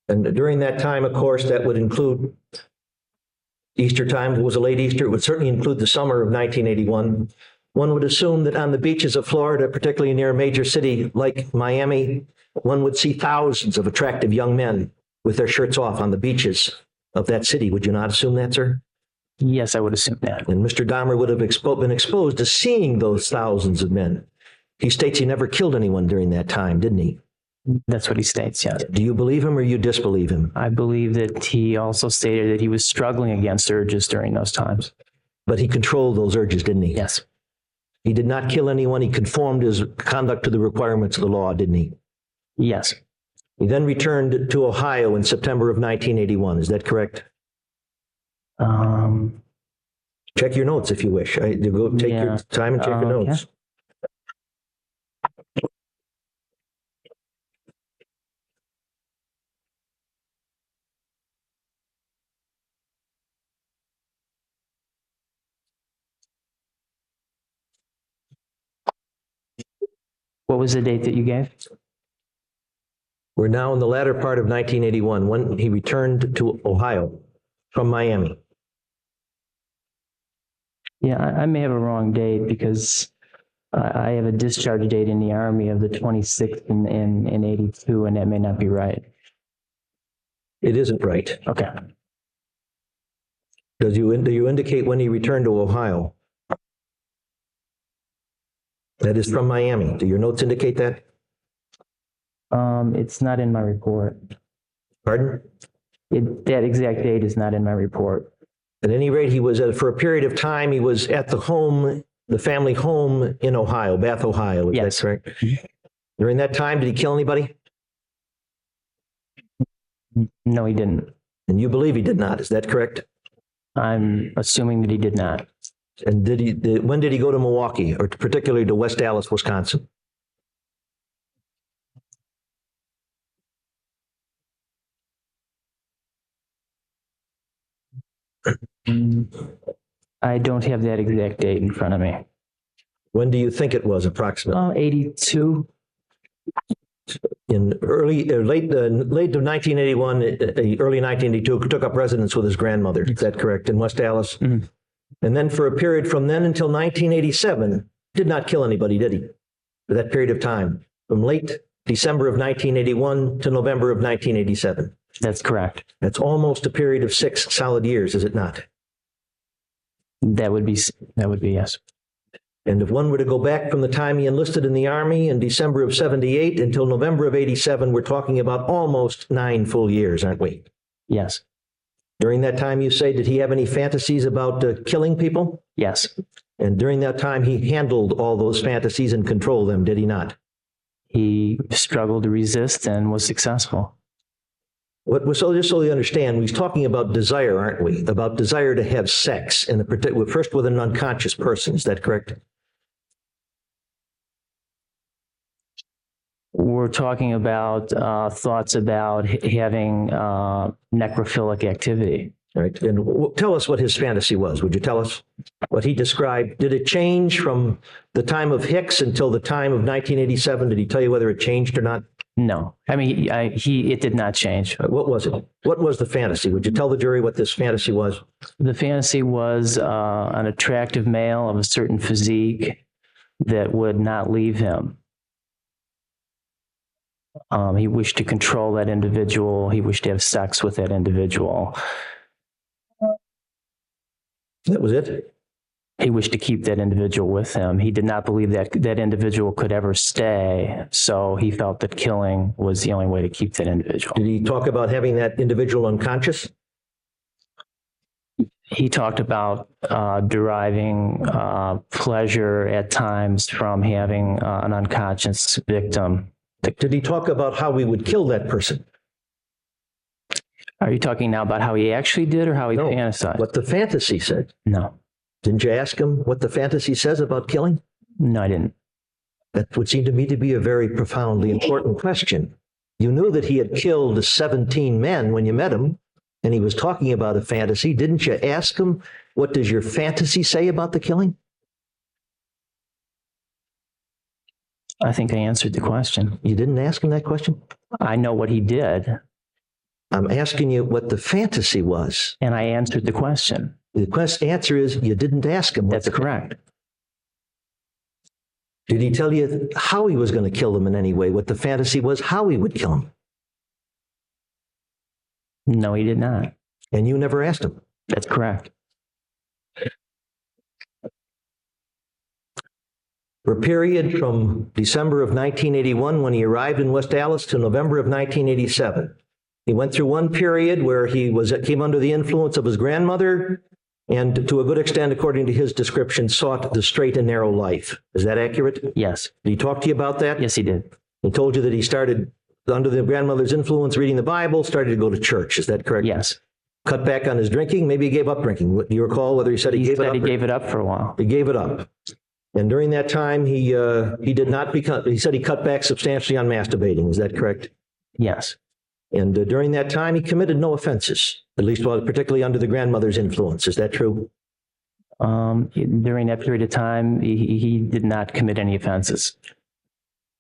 And during that time, of course, that would include Easter time. If it was a late Easter, it would certainly include the summer of 1981. One would assume that on the beaches of Florida, particularly near a major city like Miami, one would see thousands of attractive young men with their shirts off on the beaches of that city. Would you not assume that, sir? Yes, I would assume that. And Mr. Dahmer would have been exposed to seeing those thousands of men. He states he never killed anyone during that time, didn't he? That's what he states, yes. Do you believe him or you disbelieve him? I believe that he also stated that he was struggling against urges during those times. But he controlled those urges, didn't he? Yes. He did not kill anyone. He conformed his conduct to the requirements of the law, didn't he? Yes. He then returned to Ohio in September of 1981. Is that correct? Check your notes if you wish. You go take your time and check your notes. What was the date that you gave? We're now in the latter part of 1981 when he returned to Ohio from Miami. Yeah, I may have a wrong date because I have a discharge date in the Army of the 26th in 82, and that may not be right. It isn't right. Okay. Do you indicate when he returned to Ohio? That is from Miami. Do your notes indicate that? It's not in my report. Pardon? That exact date is not in my report. At any rate, he was, for a period of time, he was at the family home in Ohio, Bath, Ohio. Is Yes. that correct? During that time, did he kill anybody? No, he didn't. And you believe he did not. Is that correct? I'm assuming that he did not. And when did he go to Milwaukee, or particularly to West Allis, Wisconsin? I don't have that exact date in front of me. When do you think it was approximately? 82. In late of 1981, early 1982, took up residence with his grandmother. Is that correct? In West Allis? Mhm. And then for a period from then until 1987, did not kill anybody, did he? For that period of time, from late December of 1981 to November of 1987. That's correct. That's almost a period of 6 solid years, is it not? That would be yes. And if one were to go back from the time he enlisted in the Army in December of 78 until November of 87, we're talking about almost 9 full years, aren't we? Yes. During that time, you say, did he have any fantasies about killing people? Yes. And during that time, he handled all those fantasies and controlled them, did he not? He struggled to resist and was successful. So just so you understand, we're talking about desire, aren't we? About desire to have sex, in first with an unconscious person. Is that correct? We're talking about thoughts about having necrophilic activity. Right. And tell us what his fantasy was. Would you tell us what he described? Did it change from the time of Hicks until the time of 1987? Did he tell you whether it changed or not? No. I mean, it did not change. What was it? What was the fantasy? Would you tell the jury what this fantasy was? The fantasy was an attractive male of a certain physique that would not leave him. He wished to control that individual. He wished to have sex with that individual. That was it? He wished to keep that individual with him. He did not believe that that individual could ever stay, so he felt that killing was the only way to keep that individual. Did he talk about having that individual unconscious? He talked about deriving pleasure at times from having an unconscious victim. Did he talk about how we would kill that person? Are you talking now about how he actually did or how he No, fantasized? what the fantasy said. No. Didn't you ask him what the fantasy says about killing? No, I didn't. That would seem to me to be a very profoundly important question. You knew that he had killed 17 men when you met him, and he was talking about a fantasy. Didn't you ask him, what does your fantasy say about the killing? I think I answered the question. You didn't ask him that question? I know what he did, I'm asking you what the fantasy was. and I answered the question. The answer is you didn't ask him. That's correct. Did he tell you how he was going to kill them in any way? What the fantasy was, how he would kill them? No, he did not. And you never asked him. That's correct. For a period from December of 1981, when he arrived in West Allis, to November of 1987, he went through one period where he came under the influence of his grandmother, and to a good extent, according to his description, sought the straight and narrow life. Is that accurate? Yes. Did he talk to you about that? Yes, he did. He told you that he started, under the grandmother's influence, reading the Bible, started to go to church. Is that correct? Yes. Cut back on his drinking. Maybe he gave up drinking. Do you recall whether he said he gave it said up? he gave it up for a while. He gave it up. And during that time, he did not become, he said he cut back substantially on masturbating. Is that correct? Yes. And during that time, he committed no offenses, at least particularly under the grandmother's influence. Is that true? During that period of time, he did not commit any offenses.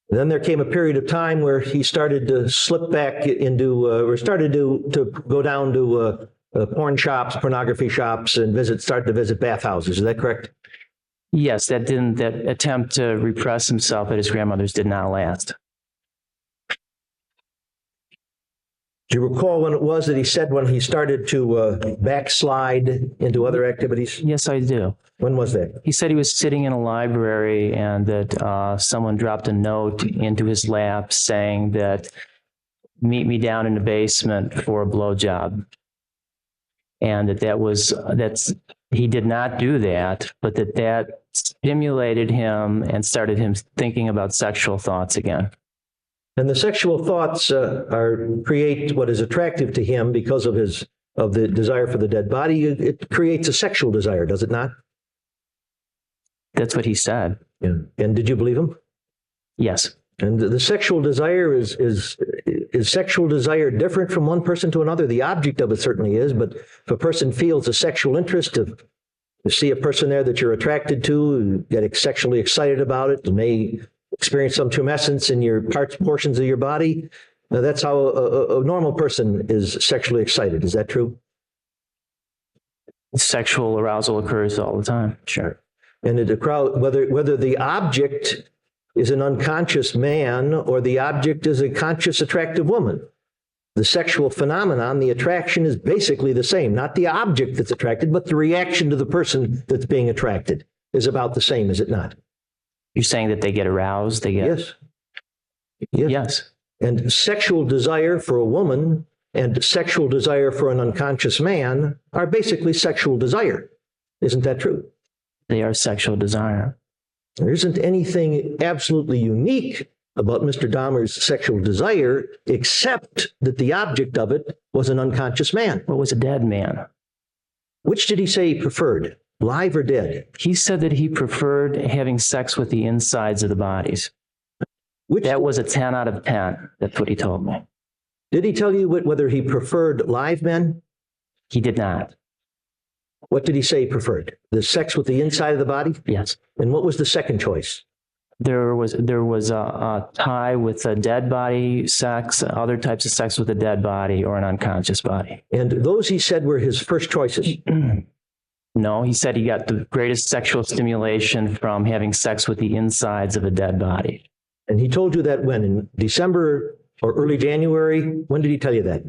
Then there came a period of time where he started to slip back into, or started to go down to porn shops, pornography shops, and started to visit bathhouses. Is that correct? Yes, that attempt to repress himself at his grandmother's did not last. Do you recall when it was that he said when he started to backslide into other activities? Yes, I do. When was that? He said he was sitting in a library and that someone dropped a note into his lap saying that, meet me down in the basement for a blowjob. And he did not do that, but that stimulated him and started him thinking about sexual thoughts again. And the sexual thoughts create what is attractive to him because of the desire for the dead body. It creates a sexual desire, does it not? That's what he said. Yeah. And did you believe him? Yes. And the sexual desire is sexual desire different from one person to another? The object of it certainly is, but if a person feels a sexual interest, to see a person there that you're attracted to, get sexually excited about it, and may experience some tumescence in your portions of your body, that's how a normal person is sexually excited. Is that true? Sexual arousal occurs all the time. Sure. And whether the object is an unconscious man or the object is a conscious, attractive woman, the sexual phenomenon, the attraction is basically the same. Not the object that's attracted, but the reaction to the person that's being attracted is about the same, is it not? You're saying that they get aroused? They get... Yes. Yes. Yes. And sexual desire for a woman and sexual desire for an unconscious man are basically sexual desire. Isn't that true? They are sexual desire. There isn't anything absolutely unique about Mr. Dahmer's sexual desire, except that the object of it was an unconscious man. What was a dead man? Which did he say he preferred, live or dead? He said that he preferred having sex with the insides of the bodies. That was a 10 out of 10. That's what he told me. Did he tell you whether he preferred live men? He did not. What did he say he preferred? The sex with the inside of the body? Yes. And what was the second choice? There was a tie with a dead body sex, other types of sex with a dead body or an unconscious body. And those, he said, were his first choices. No, he said he got the greatest sexual stimulation from having sex with the insides of a dead body. And he told you that when? In December or early January? When did he tell you that?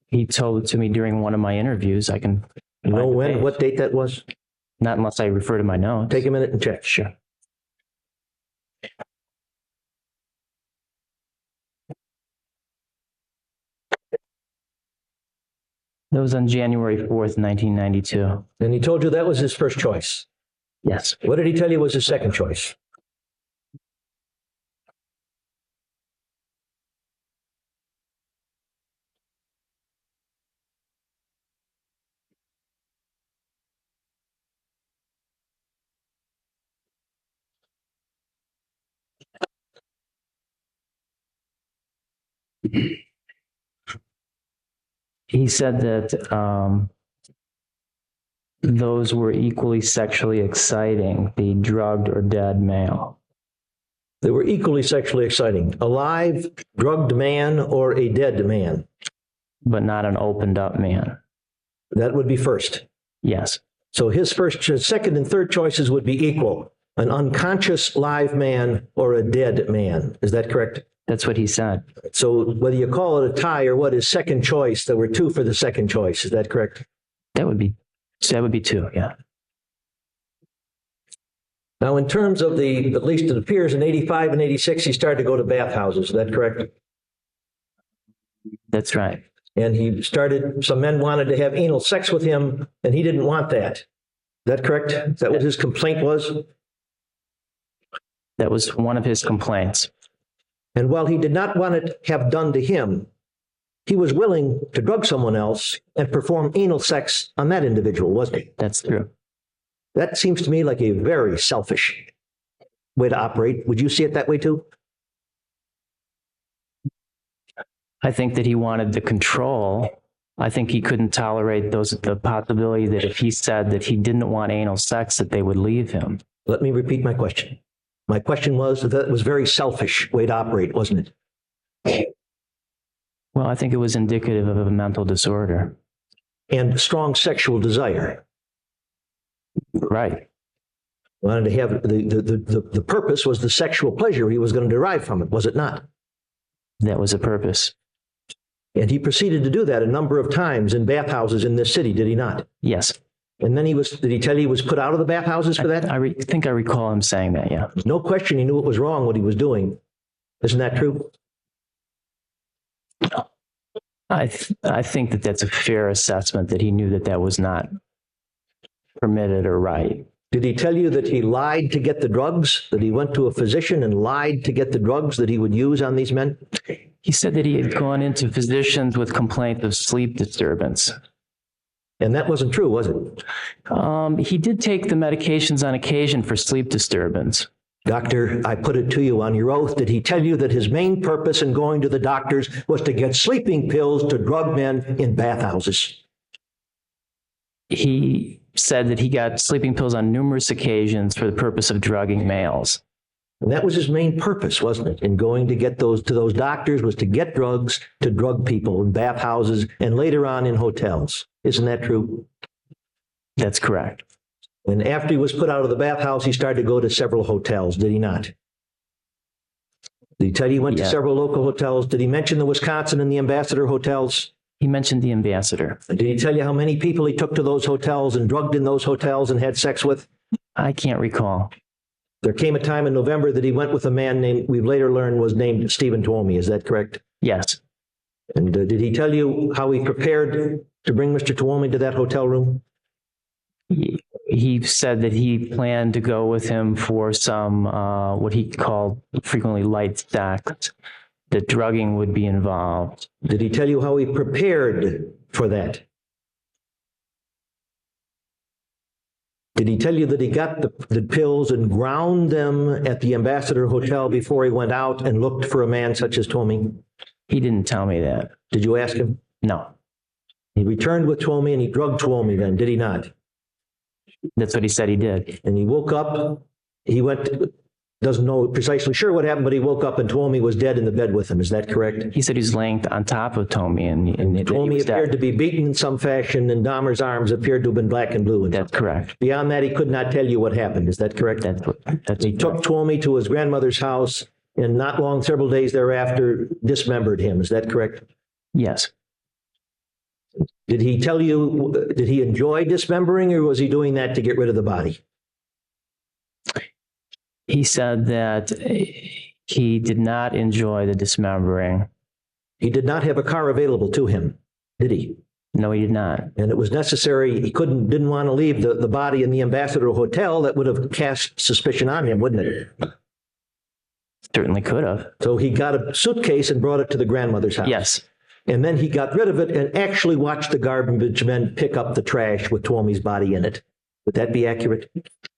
He told it to me during one of my interviews. I can... You know when, what date that was? Not unless I refer to my notes. Take a minute and check. Sure. That was on January 4th, 1992. And he told you that was his first choice. Yes. What did he tell you was his second choice? He said that those were equally sexually exciting, the drugged or dead male. They were equally sexually exciting. A live, drugged man or a dead man? But not an opened up man. That would be first. Yes. So his second and third choices would be equal. An unconscious live man or a dead man. Is that correct? That's what he said. So whether you call it a tie or what is second choice, there were two for the second choice. Is that correct? That would be two, yeah. Now, in terms of at least it appears in 85 and 86, he started to go to bathhouses. Is that correct? That's right. And some men wanted to have anal sex with him, and he didn't want that. Is that correct? Is that what his complaint was? That was one of his complaints. And while he did not want it have done to him, he was willing to drug someone else and perform anal sex on that individual, wasn't he? That's true. That seems to me like a very selfish way to operate. Would you see it that way too? I think that he wanted the control. I think he couldn't tolerate the possibility that if he said that he didn't want anal sex, that they would leave him. Let me repeat my question. My question was that it was a very selfish way to operate, wasn't it? Well, I think it was indicative of a mental disorder. And strong sexual desire. Right. Wanted to have the purpose was the sexual pleasure he was going to derive from it, was it not? That was a purpose. And he proceeded to do that a number of times in bathhouses in this city, did he not? Yes. And then did he tell you he was put out of the bathhouses for that? I think I recall him saying that, yeah. No question he knew it was wrong what he was doing. Isn't that true? I think that that's a fair assessment, that he knew that that was not permitted or right. Did he tell you that he lied to get the drugs? That he went to a physician and lied to get the drugs that he would use on these men? He said that he had gone into physicians with complaint of sleep disturbance. And that wasn't true, was it? He did take the medications on occasion for sleep disturbance. Doctor, I put it to you on your oath, did he tell you that his main purpose in going to the doctors was to get sleeping pills to drug men in bathhouses? He said that he got sleeping pills on numerous occasions for the purpose of drugging males. And that was his main purpose, wasn't it? In going to get to those doctors was to get drugs to drug people in bathhouses and later on in hotels. Isn't that true? That's correct. And after he was put out of the bathhouse, he started to go to several hotels, did he not? Did he tell you he went to Yeah. several local hotels? Did he mention the Wisconsin and the Ambassador hotels? He mentioned the ambassador. Did he tell you how many people he took to those hotels and drugged in those hotels and had sex with? I can't recall. There came a time in November that he went with a man named, we've later learned was named Stephen Tuomi. Is that correct? Yes. And did he tell you how he prepared to bring Mr. Tuomi to that hotel room? He said that he planned to go with him for some, what he called frequently light sex, that drugging would be involved. Did he tell you how he prepared for that? Did he tell you that he got the pills and ground them at the Ambassador Hotel before he went out and looked for a man such as Tuomi? He didn't tell me that. Did you ask him? No, He returned with Tuomi and he drugged Tuomi then, did he not? that's what he said he did. And he woke up, he went, doesn't know precisely sure what happened, but he woke up and Tuomi was dead in the bed with him. Is that correct? He said he was laying on top of Tommy and that he Tuomi was appeared to dead. be beaten in some fashion and Dahmer's arms appeared to have been black and blue. That's correct. Beyond that, he could not tell you what happened. Is that correct? That's He took Tuomi to his grandmother's house and not long, several days thereafter, dismembered him. Is that correct? Yes. Did he tell you, did he enjoy dismembering or was he doing that to get rid of the body? He said that he did not enjoy the dismembering. He did not have a car available to him, did he? No, he did not. And it was necessary, he didn't want to leave the body in the Ambassador Hotel. That would have cast suspicion on him, wouldn't it? Certainly could have. So he got a suitcase and brought it to the grandmother's house. Yes. And then he got rid of it and actually watched the garbage men pick up the trash with Tuomi's body in it. Would that be accurate?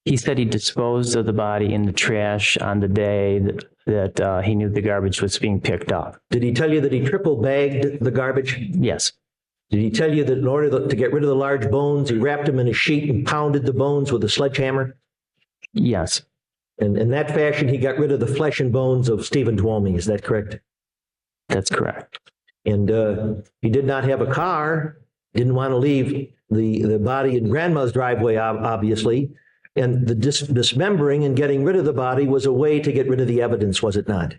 He said he disposed of the body in the trash on the day that he knew the garbage was being picked up. Did he tell you that he triple bagged the garbage? Yes. Did he tell you that in order to get rid of the large bones, he wrapped them in a sheet and pounded the bones with a sledgehammer? Yes. And in that fashion, he got rid of the flesh and bones of Stephen Tuomi. Is that correct? That's correct. And he did not have a car, didn't want to leave the body in grandma's driveway, obviously. And the dismembering and getting rid of the body was a way to get rid of the evidence, was it not?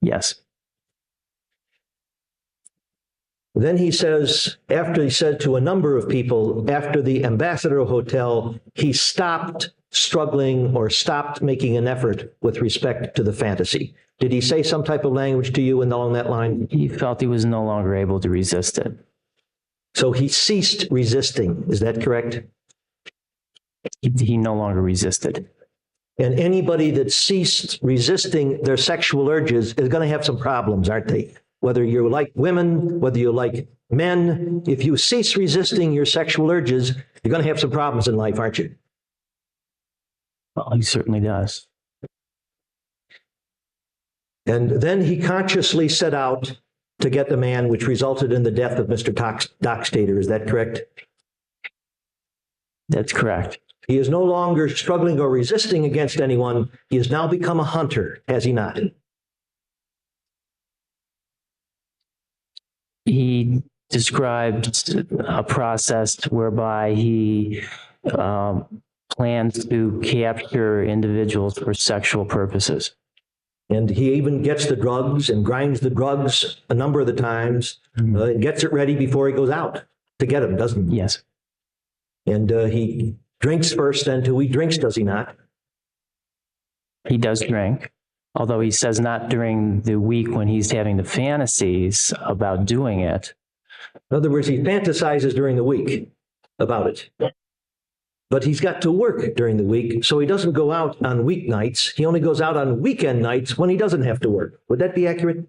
Yes. Then he says, after he said to a number of people, after the Ambassador Hotel, he stopped struggling or stopped making an effort with respect to the fantasy. Did he say some type of language to you along that line? He felt he was no longer able to resist it. So he ceased resisting. Is that correct? He no longer resisted. And anybody that ceased resisting their sexual urges is going to have some problems, aren't they? Whether you like women, whether you like men, if you cease resisting your sexual urges, you're going to have some problems in life, aren't you? Well, he certainly does. And then he consciously set out to get the man, which resulted in the death of Mr. Dockstader. Is that correct? That's correct. He is no longer struggling or resisting against anyone. He has now become a hunter, has he not? He described a process whereby he plans to capture individuals for sexual purposes. And he even gets the drugs and grinds the drugs a number of the times, and gets it ready before he goes out to get them, doesn't he? Yes. And he drinks first, then too. He drinks, does he not? He does drink, although he says not during the week when he's having the fantasies about doing it. In other words, he fantasizes during the week about it. But he's got to work during the week, so he doesn't go out on weeknights. He only goes out on weekend nights when he doesn't have to work. Would that be accurate?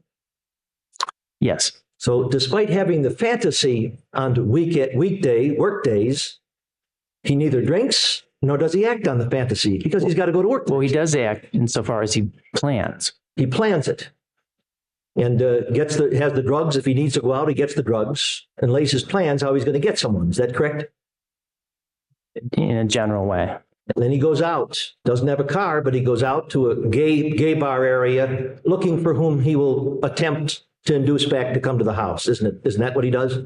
Yes. So despite having the fantasy on weekday work days, he neither drinks nor does he act on the fantasy because he's got to go to work. Well, he does act insofar as he plans. He plans it and has the drugs. If he needs to go out, he gets the drugs and lays his plans how he's going to get someone. Is that correct? In a general way. And then he goes out, doesn't have a car, but he goes out to a gay bar area looking for whom he will attempt to induce back to come to the house. Isn't that what he does?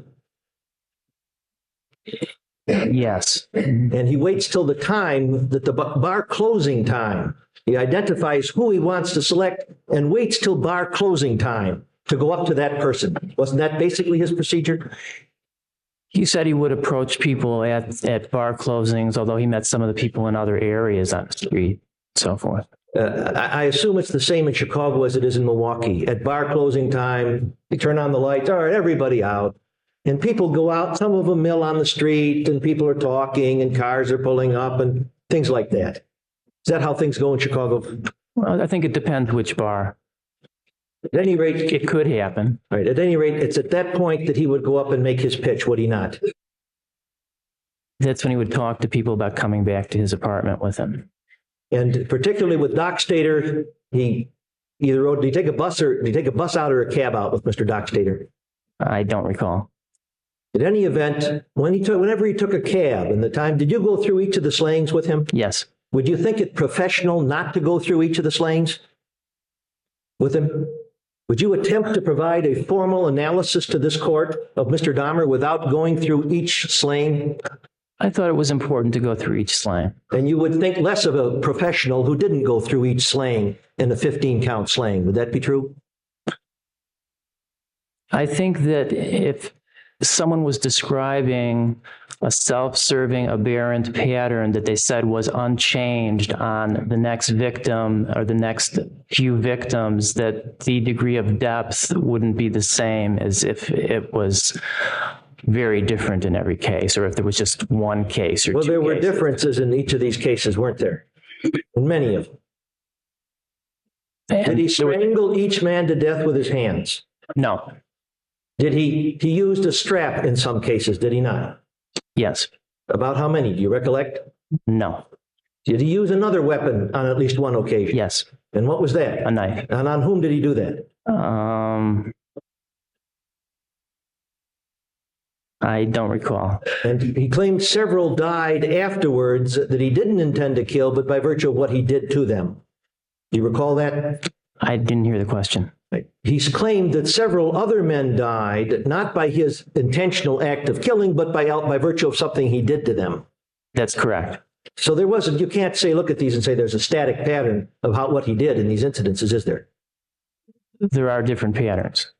Yes. And he waits till the time that the bar closing time. He identifies who he wants to select and waits till bar closing time to go up to that person. Wasn't that basically his procedure? He said he would approach people at bar closings, although he met some of the people in other areas on the street, so forth. I assume it's the same in Chicago as it is in Milwaukee. At bar closing time, they turn on the lights, all right, everybody out. And people go out, some of them mill on the street, and people are talking, and cars are pulling up, and things like that. Is that how things go in Chicago? Well, I think it depends which bar. At any rate, It could happen. right, at any rate, it's at that point that he would go up and make his pitch, would he not? That's when he would talk to people about coming back to his apartment with him. And particularly with Doc Stater, he either did he take a bus out or a cab out with Mr. Doc Stater? I don't recall. In any event, whenever he took a cab and the time, did you go through each of the slayings with him? Yes. Would you think it professional not to go through each of the slayings with him? Would you attempt to provide a formal analysis to this court of Mr. Dahmer without going through each slaying? I thought it was important to go through each slaying. And you would think less of a professional who didn't go through each slaying in a 15-count slaying. Would that be true? I think that if someone was describing a self-serving aberrant pattern that they said was unchanged on the next victim or the next few victims, that the degree of depth wouldn't be the same as if it was very different in every case, or if there was just one case or Well, two there were cases. differences in each of these cases, weren't there? In many of them. And Did he there was- strangle each man to death with his hands? No. Did he used a strap in some cases, did he not? Yes. About how many? Do you recollect? No. Did he use another weapon on at least one occasion? Yes. And what was that? A knife. And on whom did he do that? I don't recall. And he claimed several died afterwards that he didn't intend to kill, but by virtue of what he did to them. Do you recall that? I didn't hear the question. He's claimed that several other men died, not by his intentional act of killing, but by virtue of something he did to them. That's correct. So there wasn't, you can't say, look at these and say there's a static pattern of what he did in these incidences, is there? There are different patterns.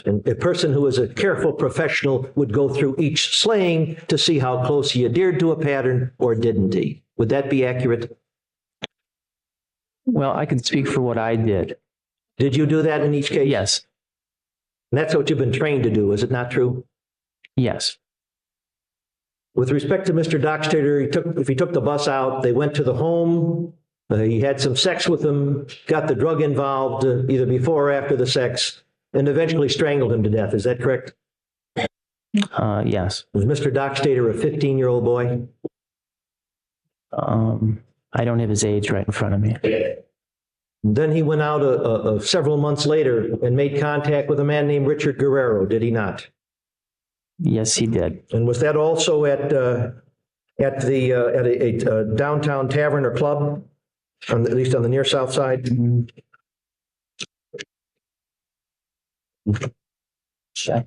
And a person who is a careful professional would go through each slaying to see how close he adhered to a pattern or didn't he. Would that be accurate? Well, I can speak for what I did. Did you do that in each case? Yes. And that's what you've been trained to do, is it not true? Yes. With respect to Mr. Dockstader, if he took the bus out, they went to the home, he had some sex with them, got the drug involved either before or after the sex, and eventually strangled him to death. Is that correct? Yes. Was Mr. Dockstader a 15-year-old boy? I don't have his age right in front of me. Then he went out several months later and made contact with a man named Richard Guerrero, did he not? Yes, he did. And was that also at a downtown tavern or club, at least on the near south side? Check.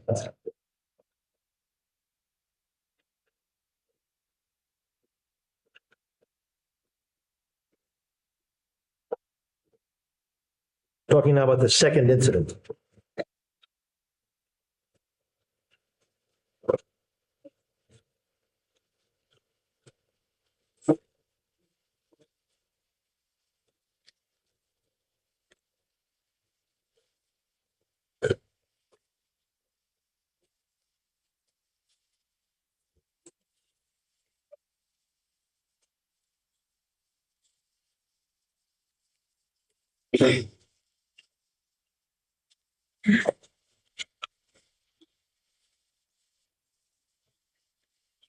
Talking now about the second incident.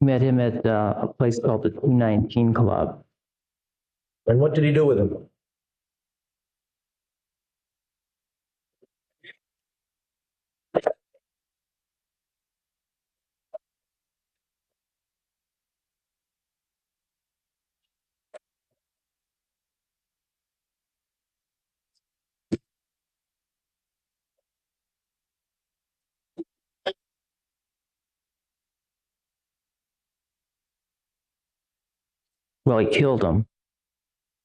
Met him at a place called the 219 Club. And what did he do with him? Well, he killed him.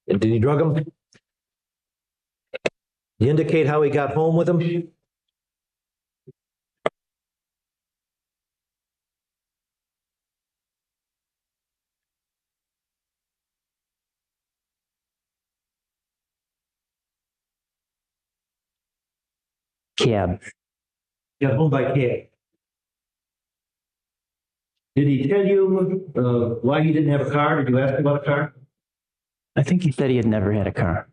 And did he drug him? You indicate how he got home with him? Cab. Got home by cab. Did he tell you why he didn't have a car? Did you ask him about a car? I think he said he had never had a car.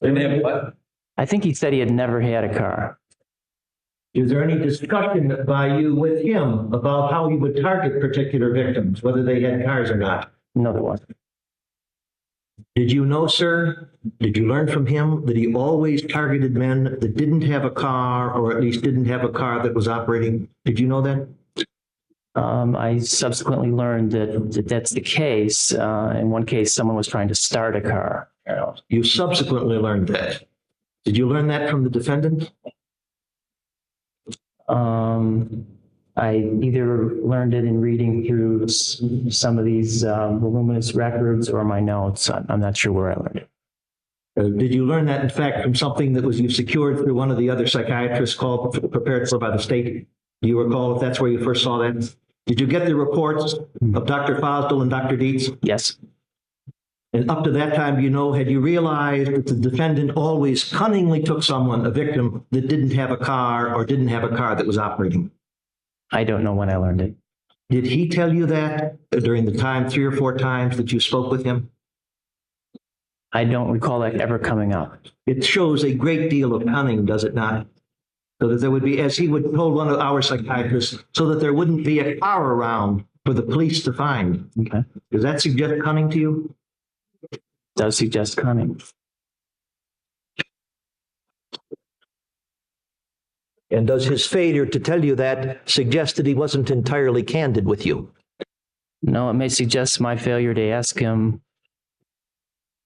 Didn't have what? I think he said he had never had a car. Is there any discussion by you with him about how he would target particular victims, whether they had cars or not? No, there wasn't. Did you know, sir, did you learn from him that he always targeted men that didn't have a car, or at least didn't have a car that was operating? Did you know that? I subsequently learned that that's the case. In one case, someone was trying to start a car. You subsequently learned that. Did you learn that from the defendant? I either learned it in reading through some of these voluminous records or my notes. I'm not sure where I learned it. Did you learn that, in fact, from something that was you secured through one of the other psychiatrists called prepared for by the state? Do you recall if that's where you first saw that? Did you get the reports of Dr. Fosdell and Dr. Dietz? Yes. And up to that time, had you realized that the defendant always cunningly took someone, a victim, that didn't have a car or didn't have a car that was operating? I don't know when I learned it. Did he tell you that during the time, 3 or 4 times that you spoke with him? I don't recall that ever coming up. It shows a great deal of cunning, does it not? So that there would be, as he would told one of our psychiatrists, so that there wouldn't be a car around for the police to find. Okay. Does that suggest cunning to you? Does suggest cunning. And does his failure to tell you that suggest that he wasn't entirely candid with you? No, it may suggest my failure to ask him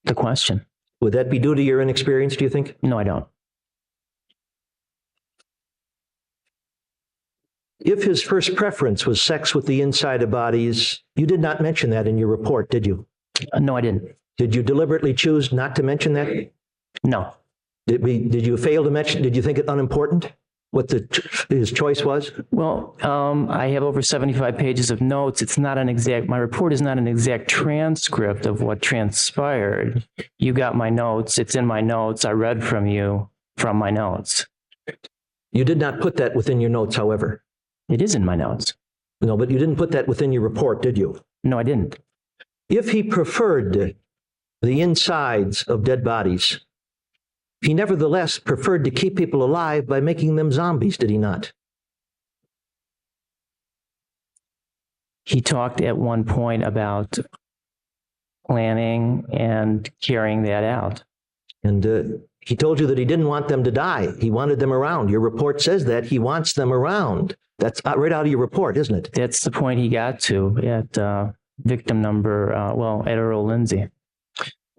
the question. Would that be due to your inexperience, do you think? No, I don't. If his first preference was sex with the inside of bodies, you did not mention that in your report, did you? No, I didn't. Did you deliberately choose not to mention that? No. Did you fail to mention, did you think it unimportant what his choice was? Well, I have over 75 pages of notes. It's not an exact, my report is not an exact transcript of what transpired. You got my notes. It's in my notes. I read from you from my notes. You did not put that within your notes, however. It is in my notes. No, but you didn't put that within your report, did you? No, I didn't. If he preferred the insides of dead bodies, he nevertheless preferred to keep people alive by making them zombies, did he not? He talked at one point about planning and carrying that out. And he told you that he didn't want them to die. He wanted them around. Your report says that he wants them around. That's right out of your report, isn't it? That's the point he got to at victim number, at Earl Lindsay.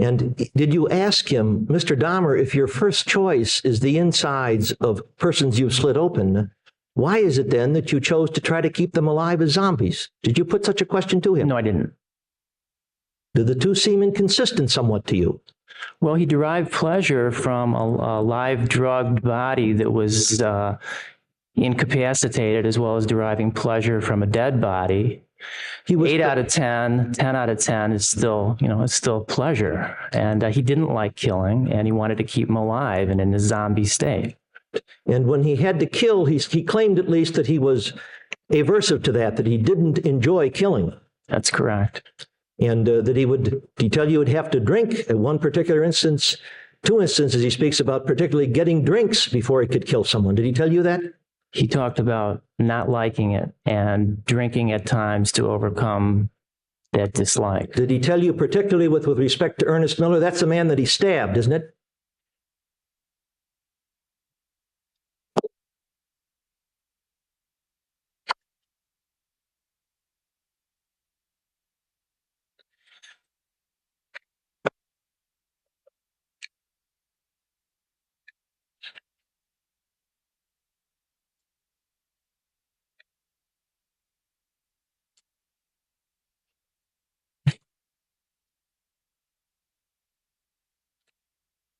And did you ask him, Mr. Dahmer, if your first choice is the insides of persons you've slit open, why is it then that you chose to try to keep them alive as zombies? Did you put such a question to him? No, I didn't. Do the two seem inconsistent somewhat to you? Well, he derived pleasure from a live drugged body that was incapacitated, as well as deriving pleasure from a dead body. He was 8 out of 10, 10 out of 10 is still, it's still pleasure. And he didn't like killing, and he wanted to keep him alive and in a zombie state. And when he had to kill, he claimed at least that he was aversive to that he didn't enjoy killing. That's correct. And that he tell you would have to drink at one particular instance, 2 instances he speaks about particularly getting drinks before he could kill someone. Did he tell you that? He talked about not liking it and drinking at times to overcome that dislike. Did he tell you particularly with respect to Ernest Miller, that's the man that he stabbed, isn't it?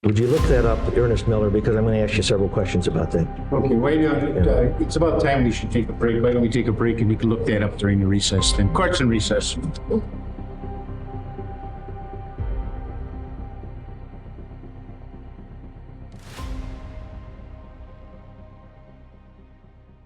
Would you look that up, Ernest Miller, because I'm going to ask you several questions about that. Okay, wait, it's about time we should take a break. Why don't we take a break and we can look that up during the recess then? Court's in recess.